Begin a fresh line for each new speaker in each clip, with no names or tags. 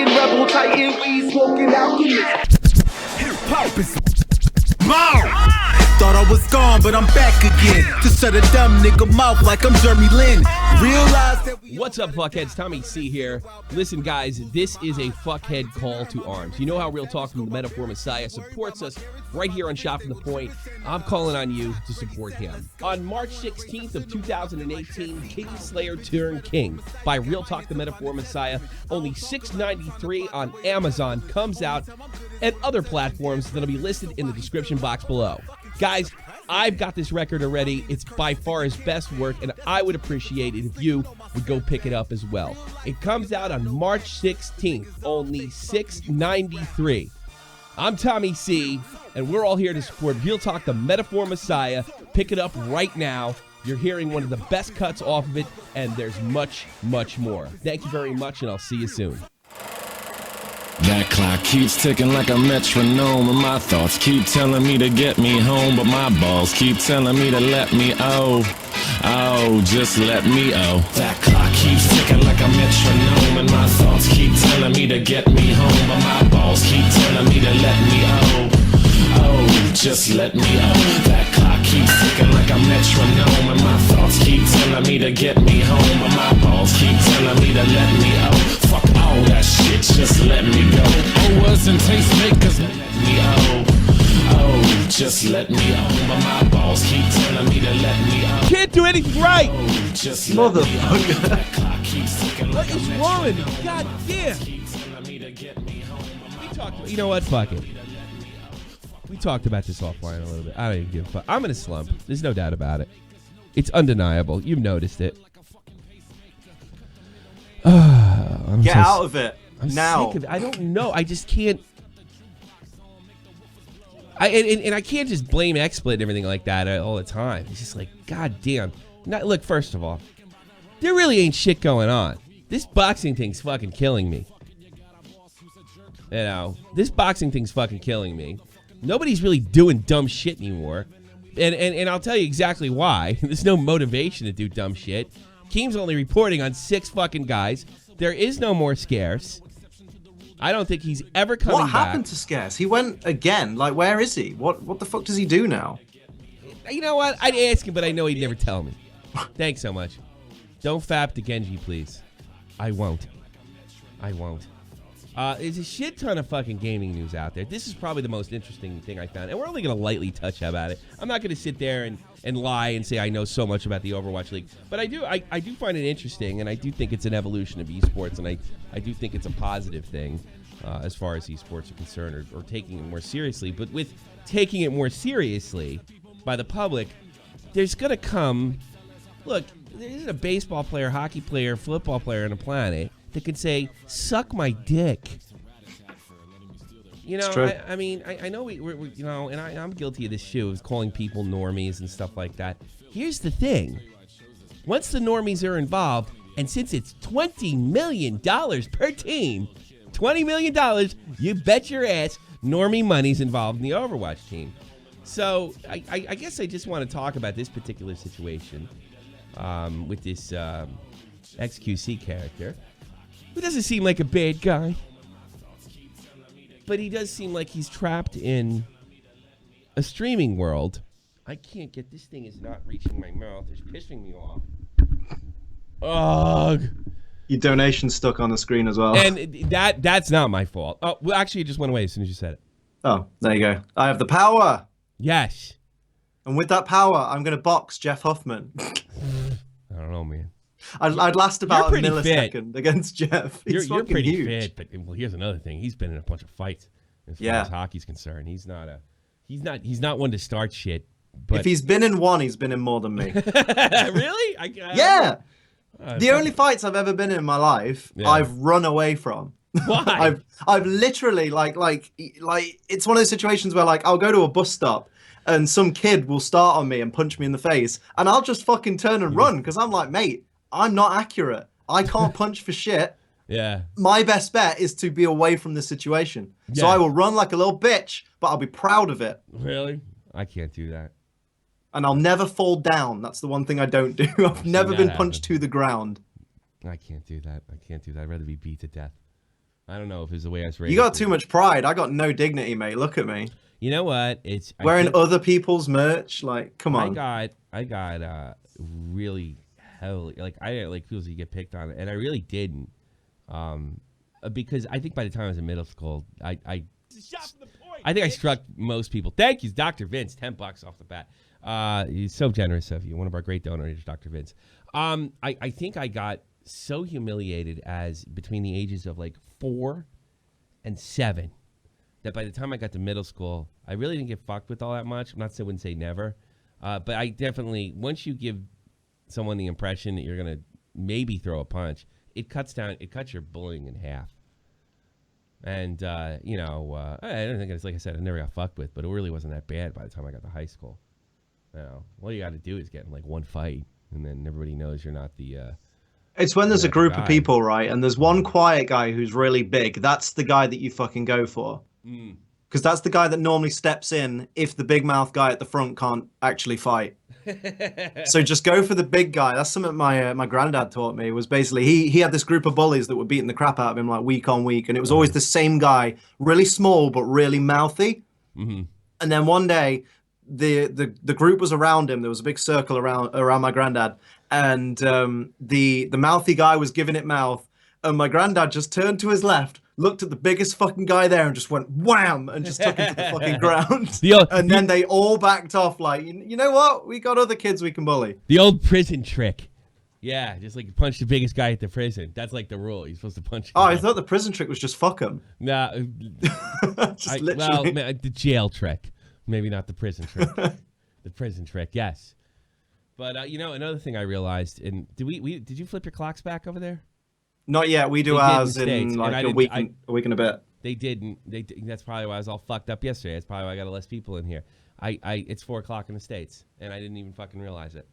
Titan, rebel Titan, we smoking alchemist.
Hip-hop is Thought I was gone, but I'm back again. To shut a dumb nigga mouth like I'm Jeremy Lin. Realize that
What's up, fuckheads? Tommy C here. Listen, guys, this is a fuckhead call to arms. You know how Real Talk from the Metaphor Messiah supports us right here on Shot from the Point. I'm calling on you to support him. On March 16th of 2018, Kingslayer turned King by Real Talk the Metaphor Messiah. Only $6.93 on Amazon comes out and other platforms that'll be listed in the description box below. Guys, I've got this record already. It's by far his best work, and I would appreciate it if you would go pick it up as well. It comes out on March 16th, only $6.93. I'm Tommy C, and we're all here to support Real Talk, the Metaphor Messiah. Pick it up right now. You're hearing one of the best cuts off of it, and there's much, much more. Thank you very much, and I'll see you soon.
That clock keeps ticking like a metronome, and my thoughts keep telling me to get me home, but my balls keep telling me to let me just let me That clock keeps ticking like a metronome, and my thoughts keep telling me to get me home, but my balls keep telling me to let me just let me That clock keeps ticking like a metronome, and my thoughts keep telling me to get me home, but my balls keep telling me to let me Fuck all that shit, just let me go. Owers and tastemakers, let me just let me but my balls keep telling me to let me
Can't do anything right.
Just motherfucker. That clock
keeps ticking like what is wrong with me? God damn. We talked. You know what? Fuck it. We talked about this offline a little bit. I don't even give a fuck. I'm in a slump. There's no doubt about it. It's undeniable. You've noticed it.
Get out of it now.
Sick of it. I don't know. I just can't. And I can't just blame XSplit and everything like that all the time. It's just like, god damn. Look, first of all, there really ain't shit going on. This boxing thing's fucking killing me. You know, this boxing thing's fucking killing me. Nobody's really doing dumb shit anymore. And I'll tell you exactly why. There's no motivation to do dumb shit. Keem's only reporting on 6 fucking guys. There is no more Scarce. I don't think he's ever coming back.
What happened to Scarce? He went again. Like, where is he? What the fuck does he do now?
You know what? I'd ask him, but I know he'd never tell me. Thanks so much. Don't fap to Genji, please. I won't. There's a shit ton of fucking gaming news out there. This is probably the most interesting thing I found, and we're only going to lightly touch about it. I'm not going to sit there and lie and say I know so much about the Overwatch League, but I do find it interesting, and I do think it's an evolution of esports, and I do think it's a positive thing as far as esports are concerned, or taking it more seriously. But with taking it more seriously by the public, there's going to come, look, there isn't a baseball player, hockey player, football player on the planet that can say, suck my dick. You know, I mean, I know we're you know, and I'm guilty of this too, of calling people normies and stuff like that. Here's the thing. Once the normies are involved, and since it's $20 million per team, $20 million, you bet your ass normie money's involved in the Overwatch team. So I guess I just want to talk about this particular situation with this xQc character, who doesn't seem like a bad guy, but he does seem like he's trapped in a streaming world. I can't get, this thing is not reaching my mouth. It's pissing me off. Ugh.
Your donation's stuck on the screen as well.
And that's not my fault. Oh, well, actually, it just went away as soon as you said it.
Oh, there you go. I have the power.
Yes.
And with that power, I'm going to box Jeff Huffman.
I don't know, man.
I'd last about a millisecond
fit
against Jeff.
You're pretty
huge.
fit, but well, here's another thing. He's been in a bunch of fights as far as hockey's concerned. He's not one to start shit. But
if he's been in one, he's been in more than me.
Really?
Yeah. The only fights I've ever been in my life, I've run away from.
Why?
I've literally like it's one of those situations where like I'll go to a bus stop and some kid will start on me and punch me in the face, and I'll just fucking turn and run because I'm like, mate, I'm not accurate. I can't punch for shit.
Yeah.
My best bet is to be away from the situation. So I will run like a little bitch, but I'll be proud of it.
Really? I can't do that.
And I'll never fall down. That's the one thing I don't do. I've never been punched to the ground.
I can't do that. I'd rather be beat to death. I don't know if it's the way I was raised.
You got too much pride. I got no dignity, mate. Look at me.
You know what? It's
wearing other people's merch. Like, come on.
I got really heavily, like, I didn't like people who get picked on, and I really didn't. Because I think by the time I was in middle school, I think I struck most people. Thank you, Dr. Vince. $10 off the bat. He's so generous of you. One of our great donors, Dr. Vince. I think I got so humiliated as between the ages of like 4 and 7 that by the time I got to middle school, I really didn't get fucked with all that much. I'm not saying I wouldn't say never, but I definitely, once you give someone the impression that you're gonna maybe throw a punch, it cuts your bullying in half. And I don't think it's, like I said, I never got fucked with, but it really wasn't that bad by the time I got to high school. All you got to do is get in like one fight, and then everybody knows you're not the.
It's when there's a group of people, right? And there's one quiet guy who's really big. That's the guy that you fucking go for. Because that's the guy that normally steps in if the big mouth guy at the front can't actually fight. So just go for the big guy. That's something my granddad taught me. Was basically he had this group of bullies that were beating the crap out of him like week on week, and it was always the same guy, really small but really mouthy. And then one day, the group was around him. There was a big circle around my granddad, and the mouthy guy was giving it mouth, and my granddad just turned to his left, looked at the biggest fucking guy there, and just went wham, and just took him to the fucking ground. And then they all backed off like, you know what? We got other kids we can bully.
The old prison trick. Yeah, just like punch the biggest guy at the prison. That's like the rule. You're supposed to punch.
Oh, I thought the prison trick was just fuck him.
Nah,
literally.
The jail trick. Maybe not the prison trick. The prison trick, yes. But another thing I realized, and did you flip your clocks back over there?
Not yet. We do ours in like a week and a bit.
They didn't. That's probably why I was all fucked up yesterday. That's probably why I got less people in here. It's 4 o'clock in the States, and I didn't even fucking realize it.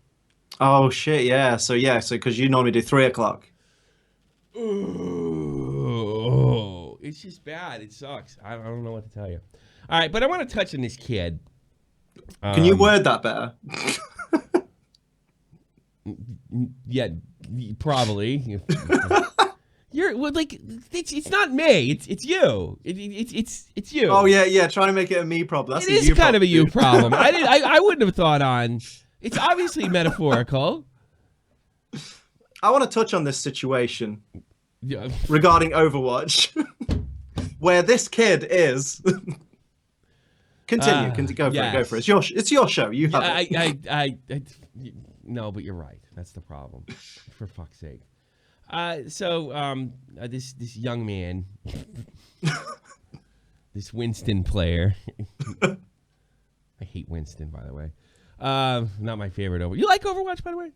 Oh shit! Yeah. So because you normally do 3 o'clock.
Ooh, it's just bad. It sucks. I don't know what to tell you. All right, but I want to touch on this kid.
Can you word that better?
Yeah, probably. You're like it's not me. It's you. It's you.
Oh yeah. Trying to make it a me problem. That's
it is kind of a you problem. I wouldn't have thought on. It's obviously metaphorical.
I want to touch on this situation regarding Overwatch, where this kid is. Continue. Go for it. It's your show. You have it.
No, but you're right. That's the problem. For fuck's sake. This young man, this Winston player. I hate Winston, by the way. Not my favorite Overwatch. You like Overwatch, by the way?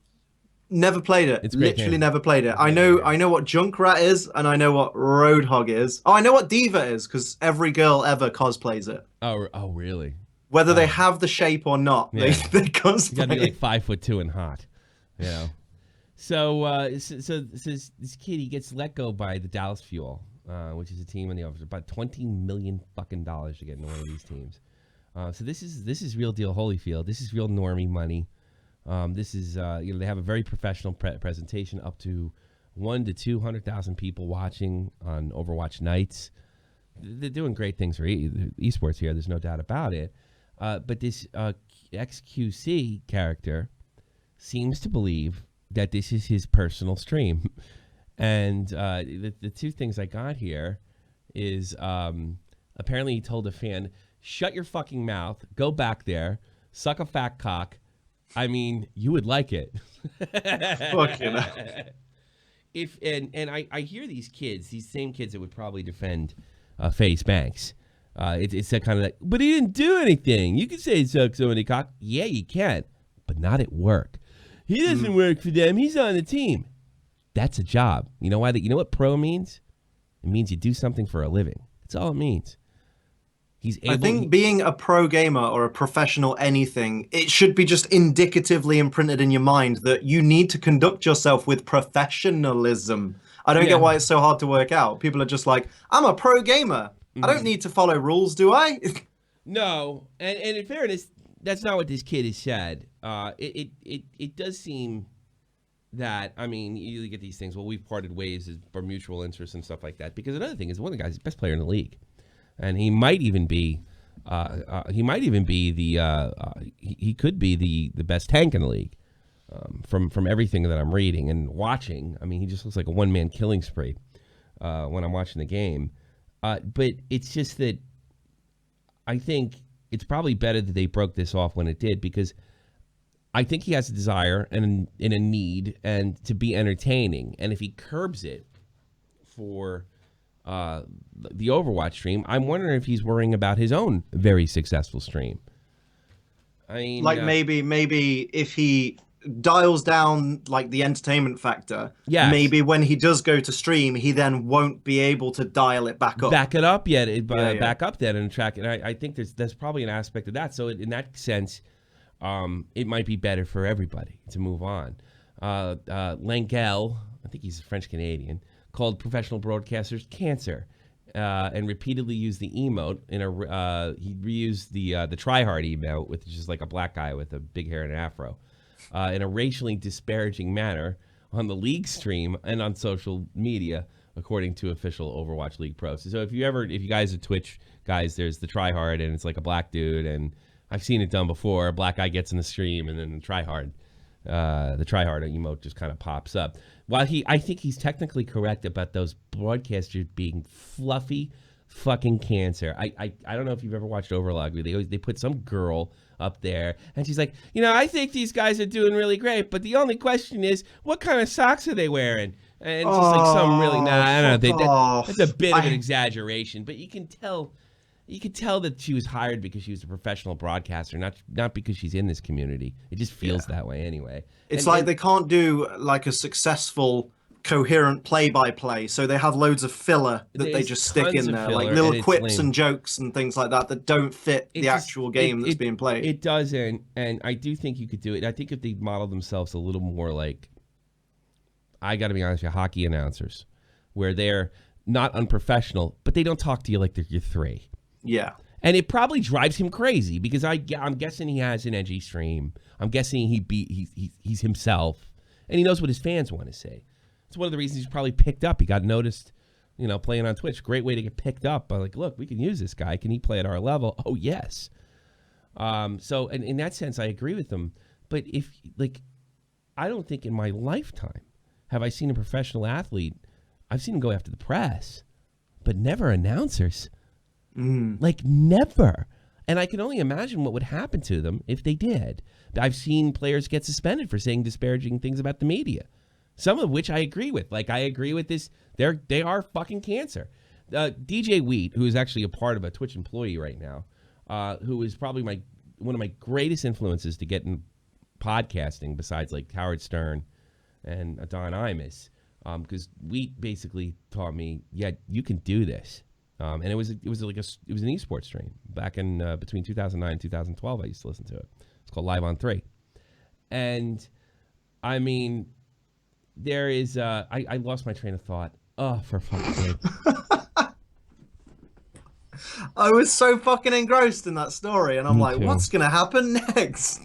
Never played it.
It's great.
Literally never played it. I know what Junkrat is, and I know what Roadhog is. Oh, I know what Diva is, because every girl ever cosplays it.
Oh, really?
Whether they have the shape or not, they cosplay.
You gotta be like 5'2" and hot, you know. So this kid, he gets let go by the Dallas Fuel, which is a team in the office, about $20 million fucking dollars to get into one of these teams. So this is real deal Holyfield. This is real normie money. This is they have a very professional presentation, up to 100,000 to 200,000 people watching on Overwatch nights. They're doing great things for eSports here. There's no doubt about it. But this xQc character seems to believe that this is his personal stream. And the two things I got here is apparently he told a fan, shut your fucking mouth, go back there, suck a fat cock. I mean, you would like it.
Fucking
I hear these kids, these same kids that would probably defend FaZe Banks. It's that kind of like, but he didn't do anything. You can say he sucks so many cock. Yeah, you can, but not at work. He doesn't work for them. He's on the team. That's a job. You know why? You know what pro means? It means you do something for a living. That's all it means.
I think being a pro gamer or a professional anything, it should be just indicatively imprinted in your mind that you need to conduct yourself with professionalism. I don't get why it's so hard to work out. People are just like, I'm a pro gamer. I don't need to follow rules, do I?
No, and in fairness, that's not what this kid has said. It does seem that, I mean, you get these things, well, we've parted ways for mutual interests and stuff like that. Because another thing is, one of the guys is the best player in the league. And he might even be, he could be the best tank in the league from everything that I'm reading and watching. I mean, he just looks like a one-man killing spree when I'm watching the game. But it's just that I think it's probably better that they broke this off when it did, because I think he has a desire and a need and to be entertaining. And if he curbs it for the Overwatch stream, I'm wondering if he's worrying about his own very successful stream. I mean,
like maybe if he dials down like the entertainment factor, maybe when he does go to stream, he then won't be able to dial it back up.
Back it up yet, back up that and track it. I think there's probably an aspect of that. So in that sense, it might be better for everybody to move on. Langell, I think he's a French Canadian, called professional broadcasters cancer, and repeatedly used the emote he reused the tryhard emote, which is just like a black guy with a big hair and an afro, in a racially disparaging manner on the league stream and on social media, according to official Overwatch League pros. So if you guys are Twitch guys, there's the tryhard, and it's like a black dude, and I've seen it done before. A black guy gets in the stream, and then the tryhard emote just kind of pops up. While I think he's technically correct about those broadcasters being fluffy fucking cancer. I don't know if you've ever watched Overwatch. They put some girl up there, and she's like, I think these guys are doing really great, but the only question is, what kind of socks are they wearing? And it's just like some really, I don't know. That's a bit of an exaggeration, but you can tell that she was hired because she was a professional broadcaster, not because she's in this community. It just feels that way anyway.
It's like they can't do like a successful, coherent play-by-play, so they have loads of filler that they just stick in there, like little quips and jokes and things like that don't fit the actual game that's being played. It
doesn't, and I do think you could do it. I think if they model themselves a little more like, I got to be honest with you, hockey announcers, where they're not unprofessional, but they don't talk to you like they're your three.
Yeah.
And it probably drives him crazy because I'm guessing he has an edgy stream. I'm guessing he's himself, and he knows what his fans want to say. It's one of the reasons he's probably picked up. He got noticed, playing on Twitch. Great way to get picked up. Like, look, we can use this guy. Can he play at our level? Oh, yes. So in that sense, I agree with him. But I don't think in my lifetime have I seen a professional athlete. I've seen him go after the press, but never announcers. Like, never. And I can only imagine what would happen to them if they did. I've seen players get suspended for saying disparaging things about the media, some of which I agree with. Like, I agree with this. They are fucking cancer. DJ Wheat, who is actually a part of a Twitch employee right now, who is probably one of my greatest influences to get in podcasting, besides like Howard Stern and Don Imus, because Wheat basically taught me, you can do this. And it was an eSports stream back in between 2009 and 2012. I used to listen to it. It's called Live on 3. And I mean, there is I lost my train of thought. Oh, for fuck's sake.
I was so fucking engrossed in that story, and I'm like, what's gonna happen next?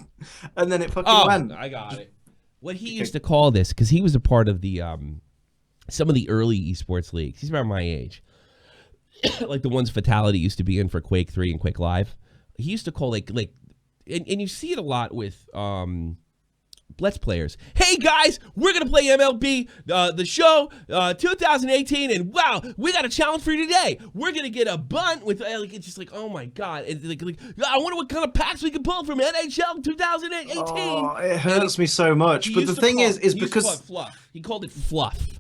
And then it fucking went.
I got it. What he used to call this, because he was a part of the some of the early eSports leagues. He's about my age. Like the ones Fatality used to be in for Quake 3 and Quake Live. He used to call and you see it a lot with Let's Players. Hey guys, we're gonna play MLB the show 2018, and wow, we got a challenge for you today. We're gonna get a bunt with it's just like, oh my god, I wonder what kind of packs we can pull from NHL 2018.
Oh, it hurts me so much. But the thing is because
fluff. He called it fluff.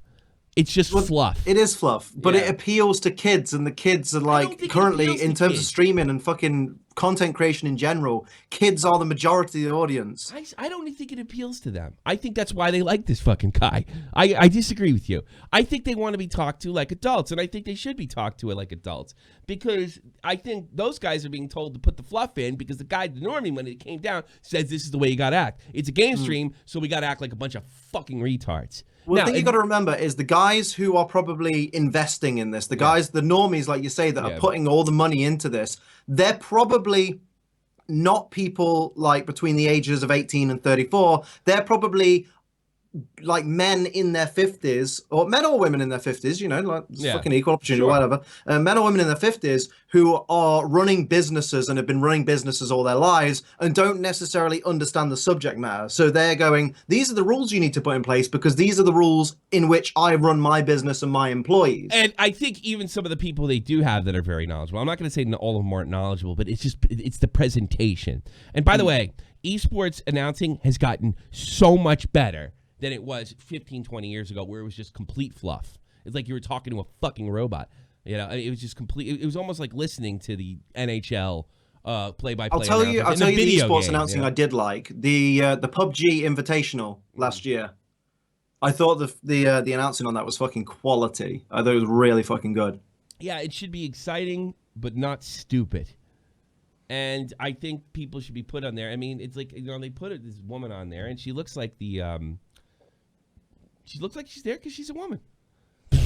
It's just fluff.
It is fluff, but it appeals to kids, and the kids are like, currently, in terms of streaming and fucking content creation in general, kids are the majority of the audience.
I don't think it appeals to them. I think that's why they like this fucking guy. I disagree with you. I think they want to be talked to like adults, and I think they should be talked to like adults, because I think those guys are being told to put the fluff in, because the guy, normally when it came down, says this is the way you got to act. It's a game stream, so we got to act like a bunch of fucking retards.
Well, the thing you got to remember is the guys who are probably investing in this, the guys, the normies, like you say, that are putting all the money into this, they're probably not people like between the ages of 18 and 34. They're probably like men in their 50s, or men or women in their 50s, you know, like fucking equal opportunity,
Sure.
whatever. Men or women in their 50s who are running businesses and have been running businesses all their lives and don't necessarily understand the subject matter. So they're going, these are the rules you need to put in place because these are the rules in which I run my business and my employees.
And I think even some of the people they do have that are very knowledgeable, I'm not going to say all of them aren't knowledgeable, but it's the presentation. And by the way, esports announcing has gotten so much better than it was 15, 20 years ago, where it was just complete fluff. It's like you were talking to a fucking robot. You know, it was just complete. It was almost like listening to the NHL play-by-play.
I'll tell you the esports announcing
yeah.
I did like the PUBG Invitational last year. I thought the announcing on that was fucking quality. I thought it was really fucking good.
Yeah, it should be exciting, but not stupid. And I think people should be put on there. I mean, it's like, you know, they put this woman on there, and she looks like she looks like she's there because she's a woman.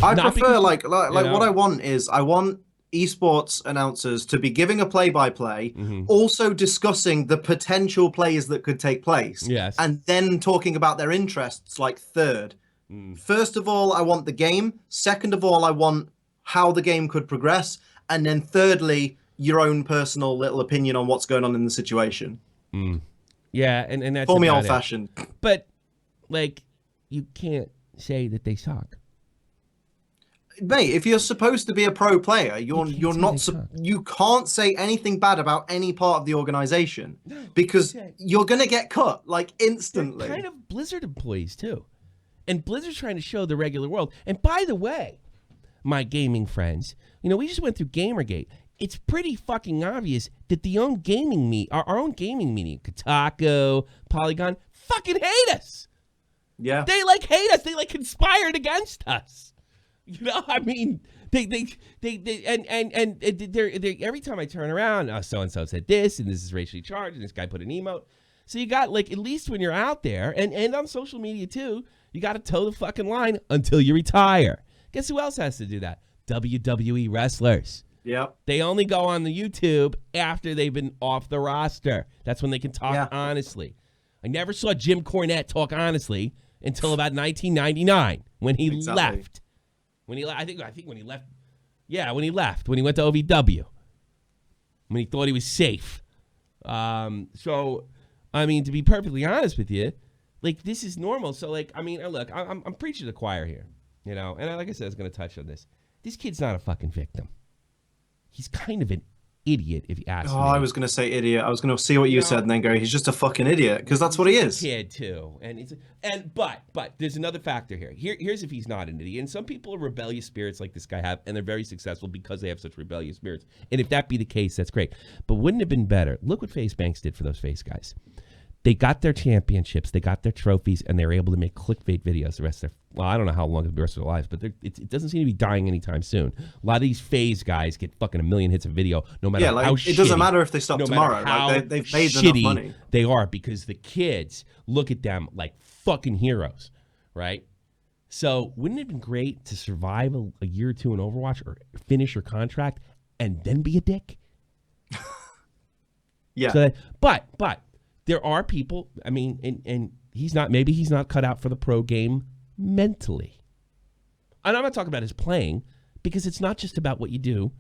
I prefer like what I want is I want esports announcers to be giving a play-by-play, also discussing the potential plays that could take place, and then talking about their interests like third. First of all, I want the game. Second of all, I want how the game could progress, and then thirdly, your own personal little opinion on what's going on in the situation.
Yeah, and that's
call me old-fashioned,
but like you can't say that they suck.
Mate, if you're supposed to be a pro player, you can't say anything bad about any part of the organization because you're gonna get cut like instantly.
They're kind of Blizzard employees too, and Blizzard's trying to show the regular world. And by the way, my gaming friends, you know, we just went through Gamergate. It's pretty fucking obvious that our own gaming media, Kotaku, Polygon, fucking hate us.
Yeah,
they like hate us. They like conspired against us. You know, I mean, they every time I turn around, so and so said this, and this is racially charged, and this guy put an emote. So you got like, at least when you're out there and on social media too, you got to toe the fucking line until you retire. Guess who else has to do that? WWE wrestlers.
Yep.
They only go on the YouTube after they've been off the roster. That's when they can talk honestly. I never saw Jim Cornette talk honestly until about 1999 when he left. I think when he left. Yeah, when he left. When he went to OVW. When he thought he was safe. So, I mean, to be perfectly honest with you, like, this is normal. So, like, I mean, look, I'm preaching to the choir here, you know. And like I said, I was going to touch on this. This kid's not a fucking victim. He's kind of an idiot, if you ask me.
I was going to say idiot. I was going to see what you said and then go, he's just a fucking idiot, because that's what he is.
Kid too, but there's another factor here. Here's if he's not an idiot. And some people are rebellious spirits like this guy have, and they're very successful because they have such rebellious spirits. And if that be the case, that's great. But wouldn't it have been better? Look what FaZe Banks did for those FaZe guys. They got their championships, they got their trophies, and they were able to make clickbait videos the rest of their, well, I don't know how long the rest of their lives, but it doesn't seem to be dying anytime soon. A lot of these FaZe guys get fucking 1 million hits of video, no matter how shitty.
It doesn't matter if they stop tomorrow. Like they've made enough money.
They are, because the kids look at them like fucking heroes, right? So wouldn't it have been great to survive a year or two in Overwatch or finish your contract and then be a dick?
Yeah.
So but there are people, I mean, and maybe he's not cut out for the pro game mentally. And I'm not talking about his playing, because it's not just about what you do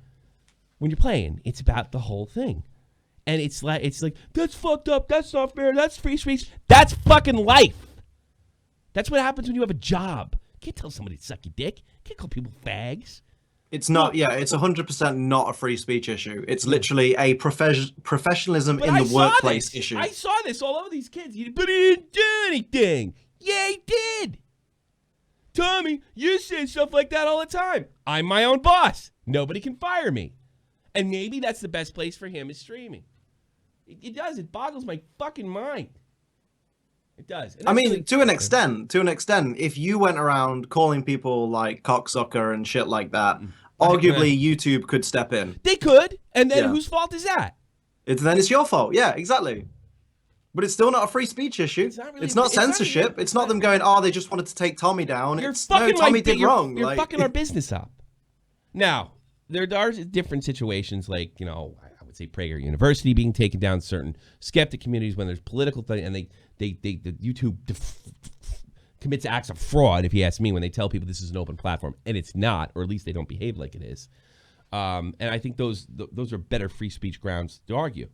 when you're playing. It's about the whole thing. And it's like, that's fucked up, that's not fair, that's free speech. That's fucking life. That's what happens when you have a job. You can't tell somebody to suck your dick. You can't call people fags.
It's not, it's 100% not a free speech issue. It's literally a professionalism in the workplace issue.
I saw this all over these kids. But he didn't do anything. Yeah, he did. Tommy, you say stuff like that all the time. I'm my own boss. Nobody can fire me. And maybe that's the best place for him is streaming. It does. It boggles my fucking mind. It does.
I mean, to an extent, if you went around calling people like cocksucker and shit like that, arguably YouTube could step in.
They could, and then whose fault is that?
Then it's your fault. Yeah, exactly. But it's still not a free speech issue. It's not censorship. It's not them going, they just wanted to take Tommy down. Tommy did wrong.
You're fucking our business up. Now, there are different situations, like, you know, I would say Prager University being taken down, certain skeptic communities when there's political thing, and the YouTube commits acts of fraud, if you ask me, when they tell people this is an open platform, and it's not, or at least they don't behave like it is. And I think those are better free speech grounds to argue.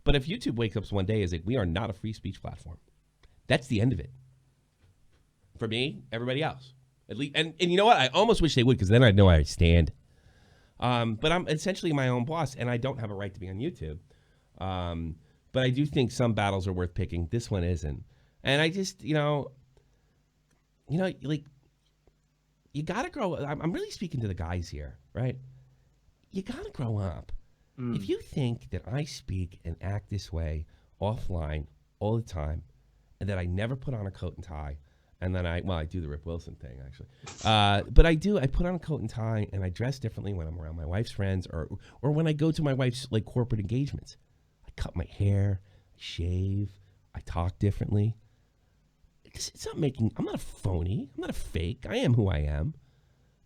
But if YouTube wakes up one day and is like, we are not a free speech platform, that's the end of it. For me, everybody else. At least, and you know what? I almost wish they would, because then I'd know where I stand. But I'm essentially my own boss, and I don't have a right to be on YouTube. But I do think some battles are worth picking. This one isn't. And I just, like, you got to grow. I'm really speaking to the guys here, right? You got to grow up. If you think that I speak and act this way offline all the time, and that I never put on a coat and tie, and then I do the Rip Wilson thing, actually. But I put on a coat and tie, and I dress differently when I'm around my wife's friends, or when I go to my wife's, like, corporate engagements. I cut my hair, I shave, I talk differently. I'm not a phony, I'm not a fake, I am who I am.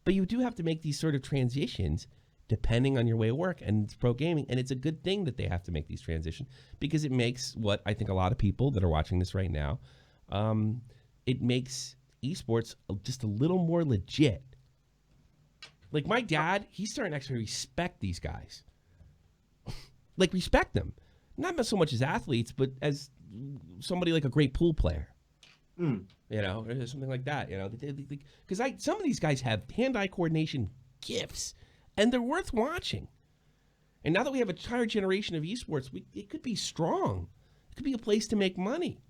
But you do have to make these sort of transitions depending on your way of work, and it's pro gaming, and it's a good thing that they have to make these transitions, because it makes what I think a lot of people that are watching this right now, it makes esports just a little more legit. Like, my dad, he's starting to actually respect these guys. Like, respect them. Not so much as athletes, but as somebody like a great pool player. Or something like that, because some of these guys have hand-eye coordination gifts, and they're worth watching. And now that we have a entire generation of esports, it could be strong. It could be a place to make money,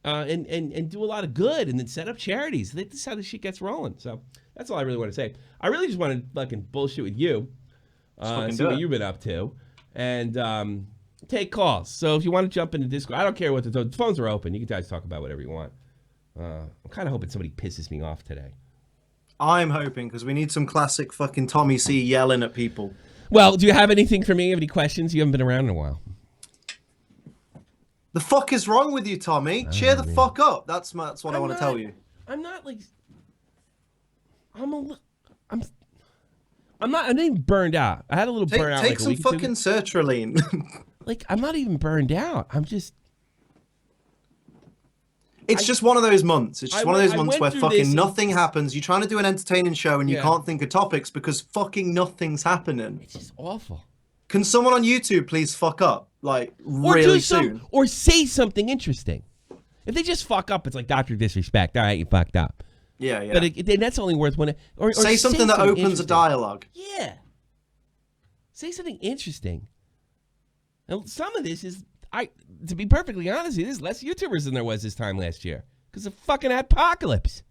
and do a lot of good, and then set up charities. This is how this shit gets rolling. So that's all I really want to say. I really just want to fucking bullshit with you, see what you've been up to, and take calls. So if you want to jump into Discord, I don't care what the phones are open. You guys talk about whatever you want. I'm kind of hoping somebody pisses me off today.
I'm hoping, because we need some classic fucking Tommy C yelling at people.
Well, do you have anything for me? Have any questions? You haven't been around in a while.
The fuck is wrong with you, Tommy? Cheer the fuck up. That's what I want to tell you.
I'm not like... I'm not even burned out. I had a little burnout.
Take some fucking sertraline.
Like, I'm not even burned out. I'm just...
It's just one of those months. It's just one of those months where fucking nothing happens. You're trying to do an entertaining show and you can't think of topics because fucking nothing's happening.
It's just awful.
Can someone on YouTube please fuck up? Like, really soon?
Or say something interesting. If they just fuck up, it's like Dr. Disrespect. All right, you fucked up.
Yeah, yeah.
But then that's only worth one. Or
say something that opens a dialogue.
Yeah. Say something interesting. Now, some of this is... to be perfectly honest, there's less YouTubers than there was this time last year because of fucking apocalypse.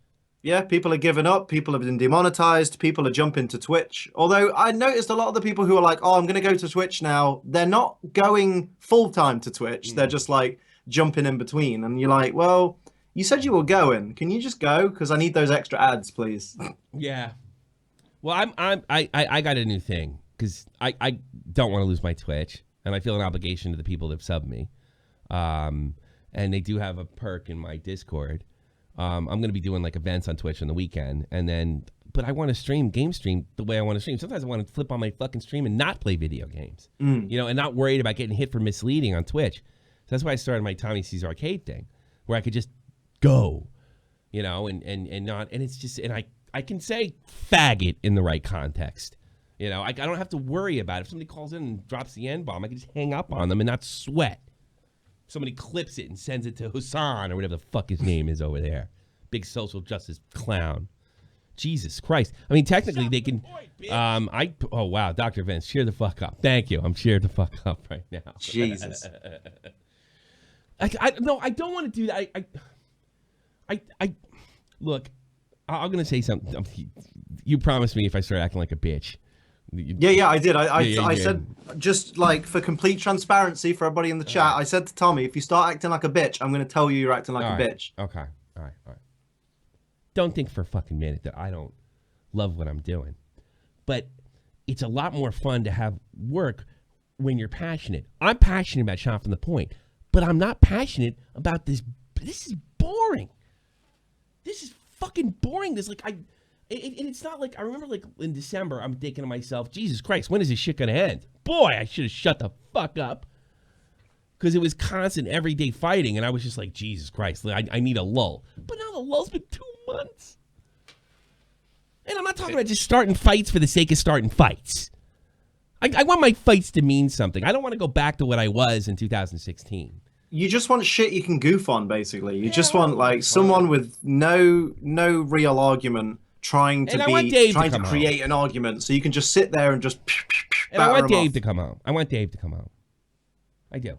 Yeah, people are giving up. People have been demonetized. People are jumping to Twitch. Although I noticed a lot of the people who are like, "Oh, I'm going to go to Twitch now." They're not going full time to Twitch. They're just like jumping in between. And you're like, "Well, you said you were going. Can you just go? Because I need those extra ads, please."
Yeah. Well, I got a new thing because I don't want to lose my Twitch. And I feel an obligation to the people that have subbed me. And they do have a perk in my Discord. I'm going to be doing like events on Twitch on the weekend. But I want to game stream the way I want to stream. Sometimes I want to flip on my fucking stream and not play video games. And not worried about getting hit for misleading on Twitch. So that's why I started my Tommy C's Arcade thing, where I could just go, and not, and it's just, and I can say faggot in the right context. I don't have to worry about it. If somebody calls in and drops the N-bomb, I can just hang up on them and not sweat. If somebody clips it and sends it to Hassan or whatever the fuck his name is over there. Big social justice clown. Jesus Christ. I mean, technically they can... oh, wow. Dr. Vince, cheer the fuck up. Thank you. I'm cheered the fuck up right now.
Jesus.
No, I don't want to do that. Look, I'm going to say something. You promised me if I start acting like a bitch.
Yeah, I did. I said, just like for complete transparency for everybody in the chat, I said to Tommy, if you start acting like a bitch, I'm going to tell you you're acting like a bitch.
Okay. All right. Don't think for a fucking minute that I don't love what I'm doing. But it's a lot more fun to have work when you're passionate. I'm passionate about Shot from the Point, but I'm not passionate about this. This is boring. This is fucking boring. And it's not like, I remember like in December, I'm thinking to myself, Jesus Christ, when is this shit going to end? Boy, I should have shut the fuck up. because it was constant everyday fighting, and I was just like, Jesus Christ, I need a lull. But now the lull's been 2 months. And I'm not talking about just starting fights for the sake of starting fights. I want my fights to mean something. I don't want to go back to what I was in 2016.
You just want shit you can goof on, basically. You just want like someone with no real argument trying to create an argument, so you can just sit there and just.
And I want Dave to come out. I want Dave to come out. I do.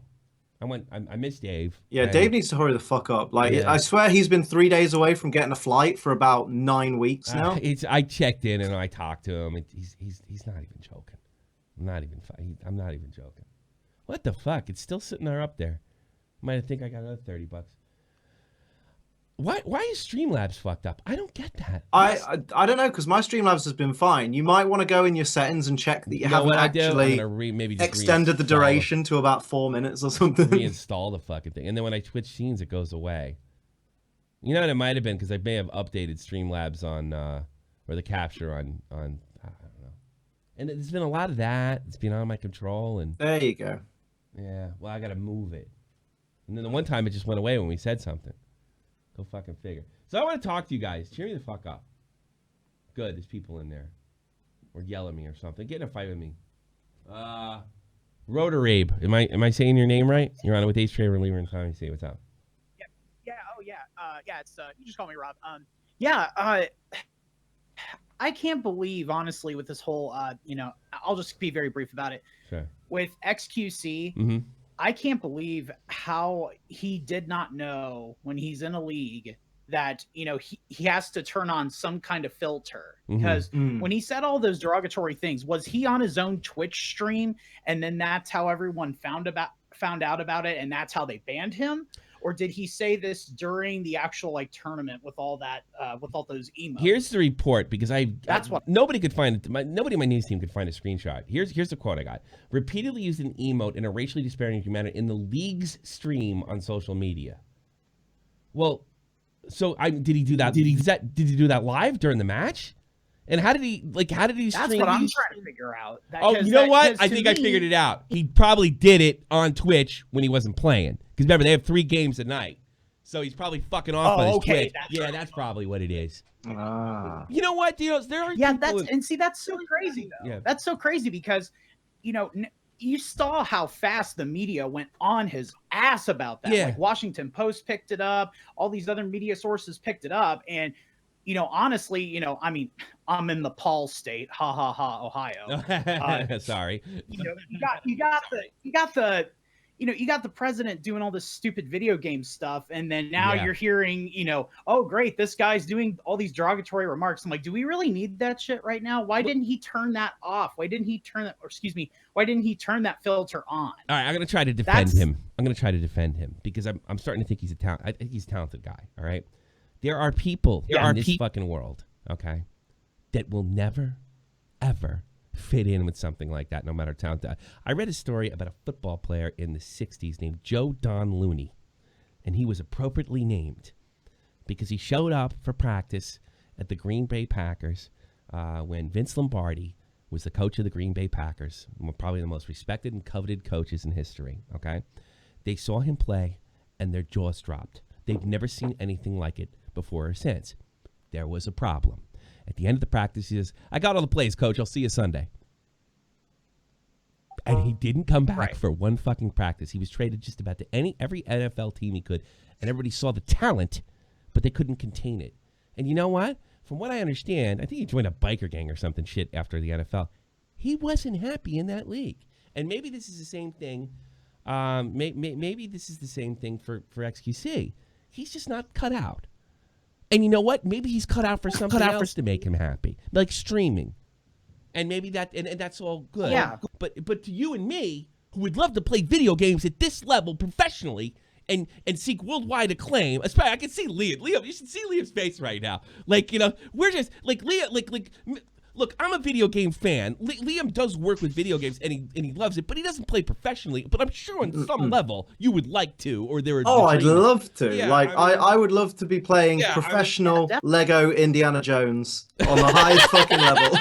I miss Dave.
Yeah, Dave needs to hurry the fuck up. Like, I swear he's been 3 days away from getting a flight for about 9 weeks now.
I checked in and I talked to him. He's not even joking. I'm not even joking. What the fuck? It's still sitting there up there. Might think I got another $30. Why is Streamlabs fucked up? I don't get that.
I don't know, because my Streamlabs has been fine. You might want to go in your settings and check that you haven't actually extended the duration to about 4 minutes or something.
Reinstall the fucking thing. And then when I switch scenes, it goes away. You know what it might have been? Because I may have updated Streamlabs on, or the capture on, I don't know. And there's been a lot of that. It's been out of my control. And
there you go.
Yeah, well, I got to move it. And then the one time it just went away when we said something. Go fucking figure. So I want to talk to you guys. Cheer me the fuck up. Good, there's people in there. Or yell at me or something. Get in a fight with me. Rotarabe. Am I saying your name right? You're on it with Ace Traver, Lever, and Tommy. Say what's up.
Yeah, it's you just call me Rob. I can't believe, honestly, with this whole I'll just be very brief about it.
Sure.
With xQc, I can't believe how he did not know when he's in a league that, he has to turn on some kind of filter. Because when he said all those derogatory things, was he on his own Twitch stream and then that's how everyone found out about it and that's how they banned him? Or did he say this during the actual tournament with all that with all those emotes?
Here's the report, because nobody could find it. Nobody in my news team could find a screenshot. Here's the quote I got: repeatedly used an emote in a racially disparaging manner in the league's stream on social media. Well, so did he do that? Did he do that live during the match? And how did he stream?
That's what I'm trying to figure out.
You know what? I think I figured it out. He probably did it on Twitch when he wasn't playing. Because remember, they have 3 games a night. So he's probably fucking off on his Twitch. That's probably what it is. You know what? There are
that's so crazy, though. Yeah. That's so crazy because, you saw how fast the media went on his ass about that.
Yeah.
Like Washington Post picked it up. All these other media sources picked it up. And, honestly, I'm in the Paul state, Ohio.
Sorry.
You got the president doing all this stupid video game stuff, and then now you're hearing, oh great, this guy's doing all these derogatory remarks. I'm like, do we really need that shit right now? Why didn't he turn that off? Why didn't he turn that filter on?
All right, I'm gonna try to defend him. I'm gonna try to defend him because I'm starting to think he's I think he's a talented guy. All right, there are people in this fucking world, okay, that will never, ever fit in with something like that, no matter talent. I read a story about a football player in the 60s named Joe Don Looney, and he was appropriately named because he showed up for practice at the Green Bay Packers when Vince Lombardi was the coach of the Green Bay Packers, probably the most respected and coveted coaches in history, okay? They saw him play, and their jaws dropped. They've never seen anything like it before or since. There was a problem. At the end of the practice, he says, I got all the plays, coach. I'll see you Sunday. And he didn't come back for one fucking practice. He was traded just about to every NFL team he could. And everybody saw the talent, but they couldn't contain it. And you know what? From what I understand, I think he joined a biker gang or something shit after the NFL. He wasn't happy in that league. And maybe this is the same thing. Maybe this is the same thing for xQc. He's just not cut out. And you know what? Maybe he's cut out for something else to make him happy, like streaming. And maybe that's all good.
Yeah.
But to you and me, who would love to play video games at this level professionally and seek worldwide acclaim, especially I can see Liam. Liam, you should see Liam's face right now. We're just like Liam. Look, I'm a video game fan. Liam does work with video games, and he loves it, but he doesn't play professionally. But I'm sure on some level you would like to, or there.
I'd love to. Yeah, I would love to be playing professional Lego Indiana Jones on the highest fucking level.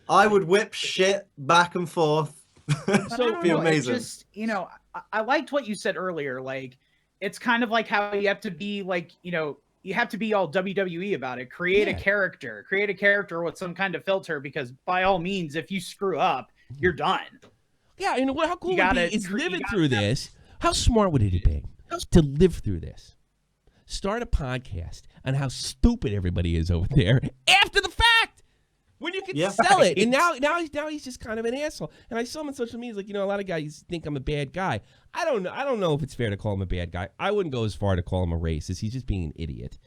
I would whip shit back and forth It'd be amazing.
It's just, I liked what you said earlier. Like, it's kind of like how you have to be like, you have to be all WWE about it. Create a character with some kind of filter, because by all means, if you screw up, you're done.
Yeah, how cool would it be is living through this. How smart would it have been to live through this? Start a podcast on how stupid everybody is over there after the fact, when you can sell it. And now he's just kind of an asshole. And I saw him on social media, like, a lot of guys think I'm a bad guy. I don't know if it's fair to call him a bad guy. I wouldn't go as far to call him a racist. He's just being an idiot.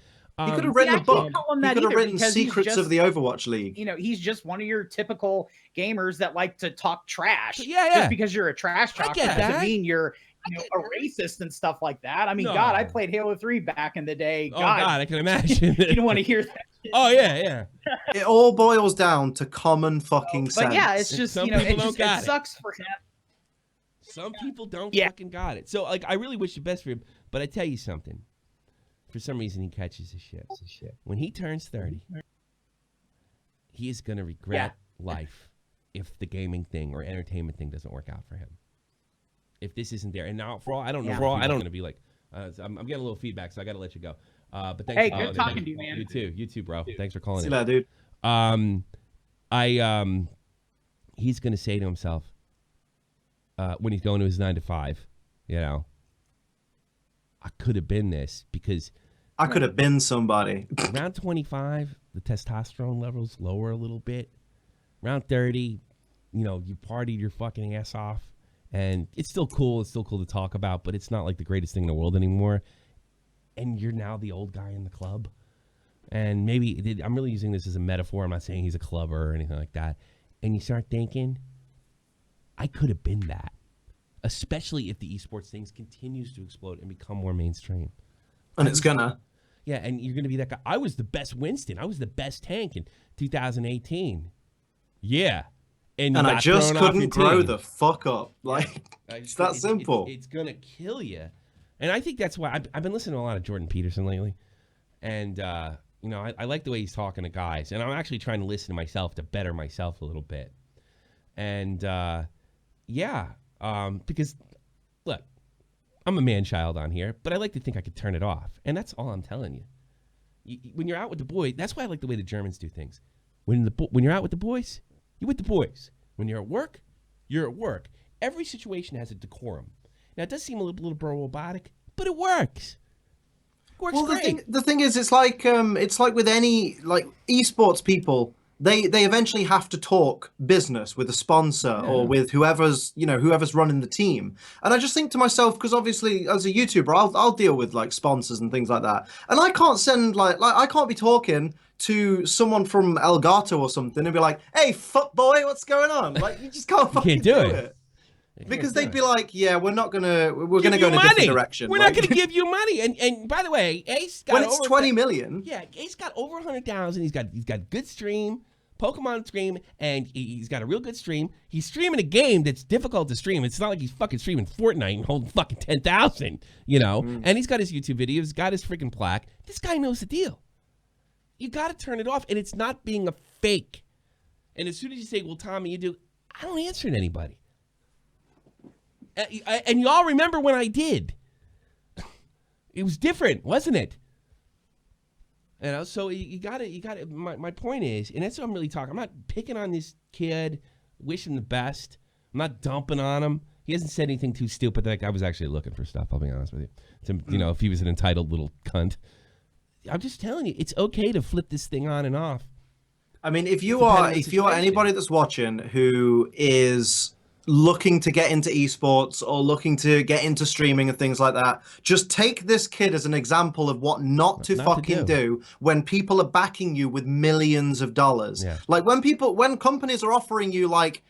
He could have written a book. He could have written Secrets of the Overwatch League.
He's just one of your typical gamers that like to talk trash.
Yeah.
Just because you're a trash talker doesn't mean you're a racist and stuff like that. I mean, God, I played Halo 3 back in the day. God,
I can imagine.
You don't want to hear that.
Oh, yeah.
It all boils down to common fucking sense.
But yeah, it's just, it sucks for him.
Some people don't fucking got it. So, like, I really wish the best for him. But I tell you something. For some reason, he catches his shit. When he turns 30, he is going to regret life if the gaming thing or entertainment thing doesn't work out for him. If this isn't there. And now, for all, I don't know. For all, I don't want to be like, I'm getting a little feedback, so I got to let you go. But thanks.
Hey, good talking to you, man.
You too, bro. Thanks for calling in.
See you later,
dude. He's going to say to himself, when he's going to his 9 to 5, I could have been this, because
I could have been somebody.
Around 25, the testosterone levels lower a little bit. Around 30, you partied your fucking ass off, and it's still cool. It's still cool to talk about, but it's not like the greatest thing in the world anymore. And you're now the old guy in the club. And maybe, I'm really using this as a metaphor. I'm not saying he's a clubber or anything like that. And you start thinking, I could have been that. Especially if the esports things continues to explode and become more mainstream.
And it's gonna.
Yeah, and you're gonna be that guy. I was the best Winston. I was the best tank in 2018. Yeah. And
I just couldn't grow the fuck up. Like, it's that simple.
It's gonna kill you. And I think that's why I've been listening to a lot of Jordan Peterson lately. And, I like the way he's talking to guys. And I'm actually trying to listen to myself to better myself a little bit. And, because, look, I'm a man-child on here, but I like to think I could turn it off. And that's all I'm telling you. When you're out with the boys, that's why I like the way the Germans do things. When you're out with the boys, you're with the boys. When you're at work, you're at work. Every situation has a decorum. Now, it does seem a little robotic, but it works. It works great.
The thing is, it's like with any esports people. They eventually have to talk business with a sponsor or with whoever's running the team. And I just think to myself, because obviously as a YouTuber, I'll deal with like sponsors and things like that. And I can't send like I can't be talking to someone from Elgato or something and be like, "Hey, fuck boy, what's going on?" Like, you just can't fucking do it. Because they'd be like, "Yeah, we're gonna go in a different direction.
We're not gonna give you money." And by the way, Ace got
when it's 20 million.
Yeah, Ace got over 100,000. He's got good stream. Pokemon stream, and he's got a real good stream. He's streaming a game that's difficult to stream. It's not like he's fucking streaming Fortnite and holding fucking 10,000, And he's got his YouTube videos, got his freaking plaque. This guy knows the deal. You got to turn it off, and it's not being a fake. And as soon as you say, well, Tommy, you do, I don't answer to anybody. And you all remember when I did. It was different, wasn't it? So you got to. My point is, and that's what I'm really talking. I'm not picking on this kid, wish him the best. I'm not dumping on him. He hasn't said anything too stupid. Like, I was actually looking for stuff. I'll be honest with you. If he was an entitled little cunt. I'm just telling you, it's okay to flip this thing on and off.
I mean, if you are anybody that's watching who is looking to get into esports or looking to get into streaming and things like that, just take this kid as an example of what not to fucking do when people are backing you with millions of dollars. Yeah. Like when companies are offering you like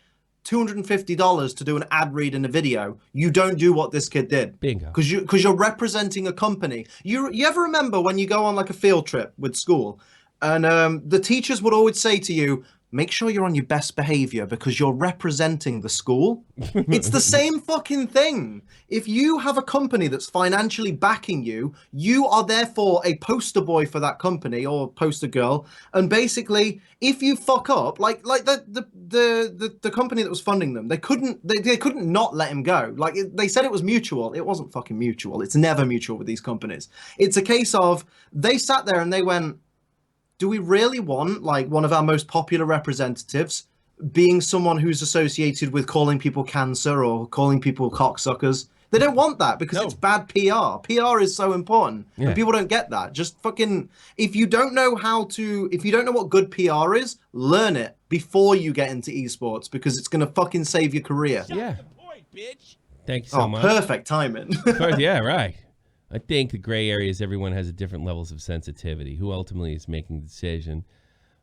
$250 to do an ad read in a video, you don't do what this kid did.
Bingo.
Because you're representing a company. You ever remember when you go on like a field trip with school and the teachers would always say to you, make sure you're on your best behavior because you're representing the school. It's the same fucking thing. If you have a company that's financially backing you, you are therefore a poster boy for that company or poster girl. And basically, if you fuck up, like the company that was funding them, they couldn't not let him go. Like they said it was mutual. It wasn't fucking mutual. It's never mutual with these companies. It's a case of they sat there and they went, do we really want like one of our most popular representatives being someone who's associated with calling people cancer or calling people cocksuckers? They don't want that because it's bad PR. PR is so important, and people don't get that. Just fucking, if you don't know what good PR is, learn it before you get into esports because it's gonna fucking save your career.
Yeah. Thank you so much.
Perfect timing.
Yeah, right. I think the gray area is everyone has a different levels of sensitivity. Who ultimately is making the decision,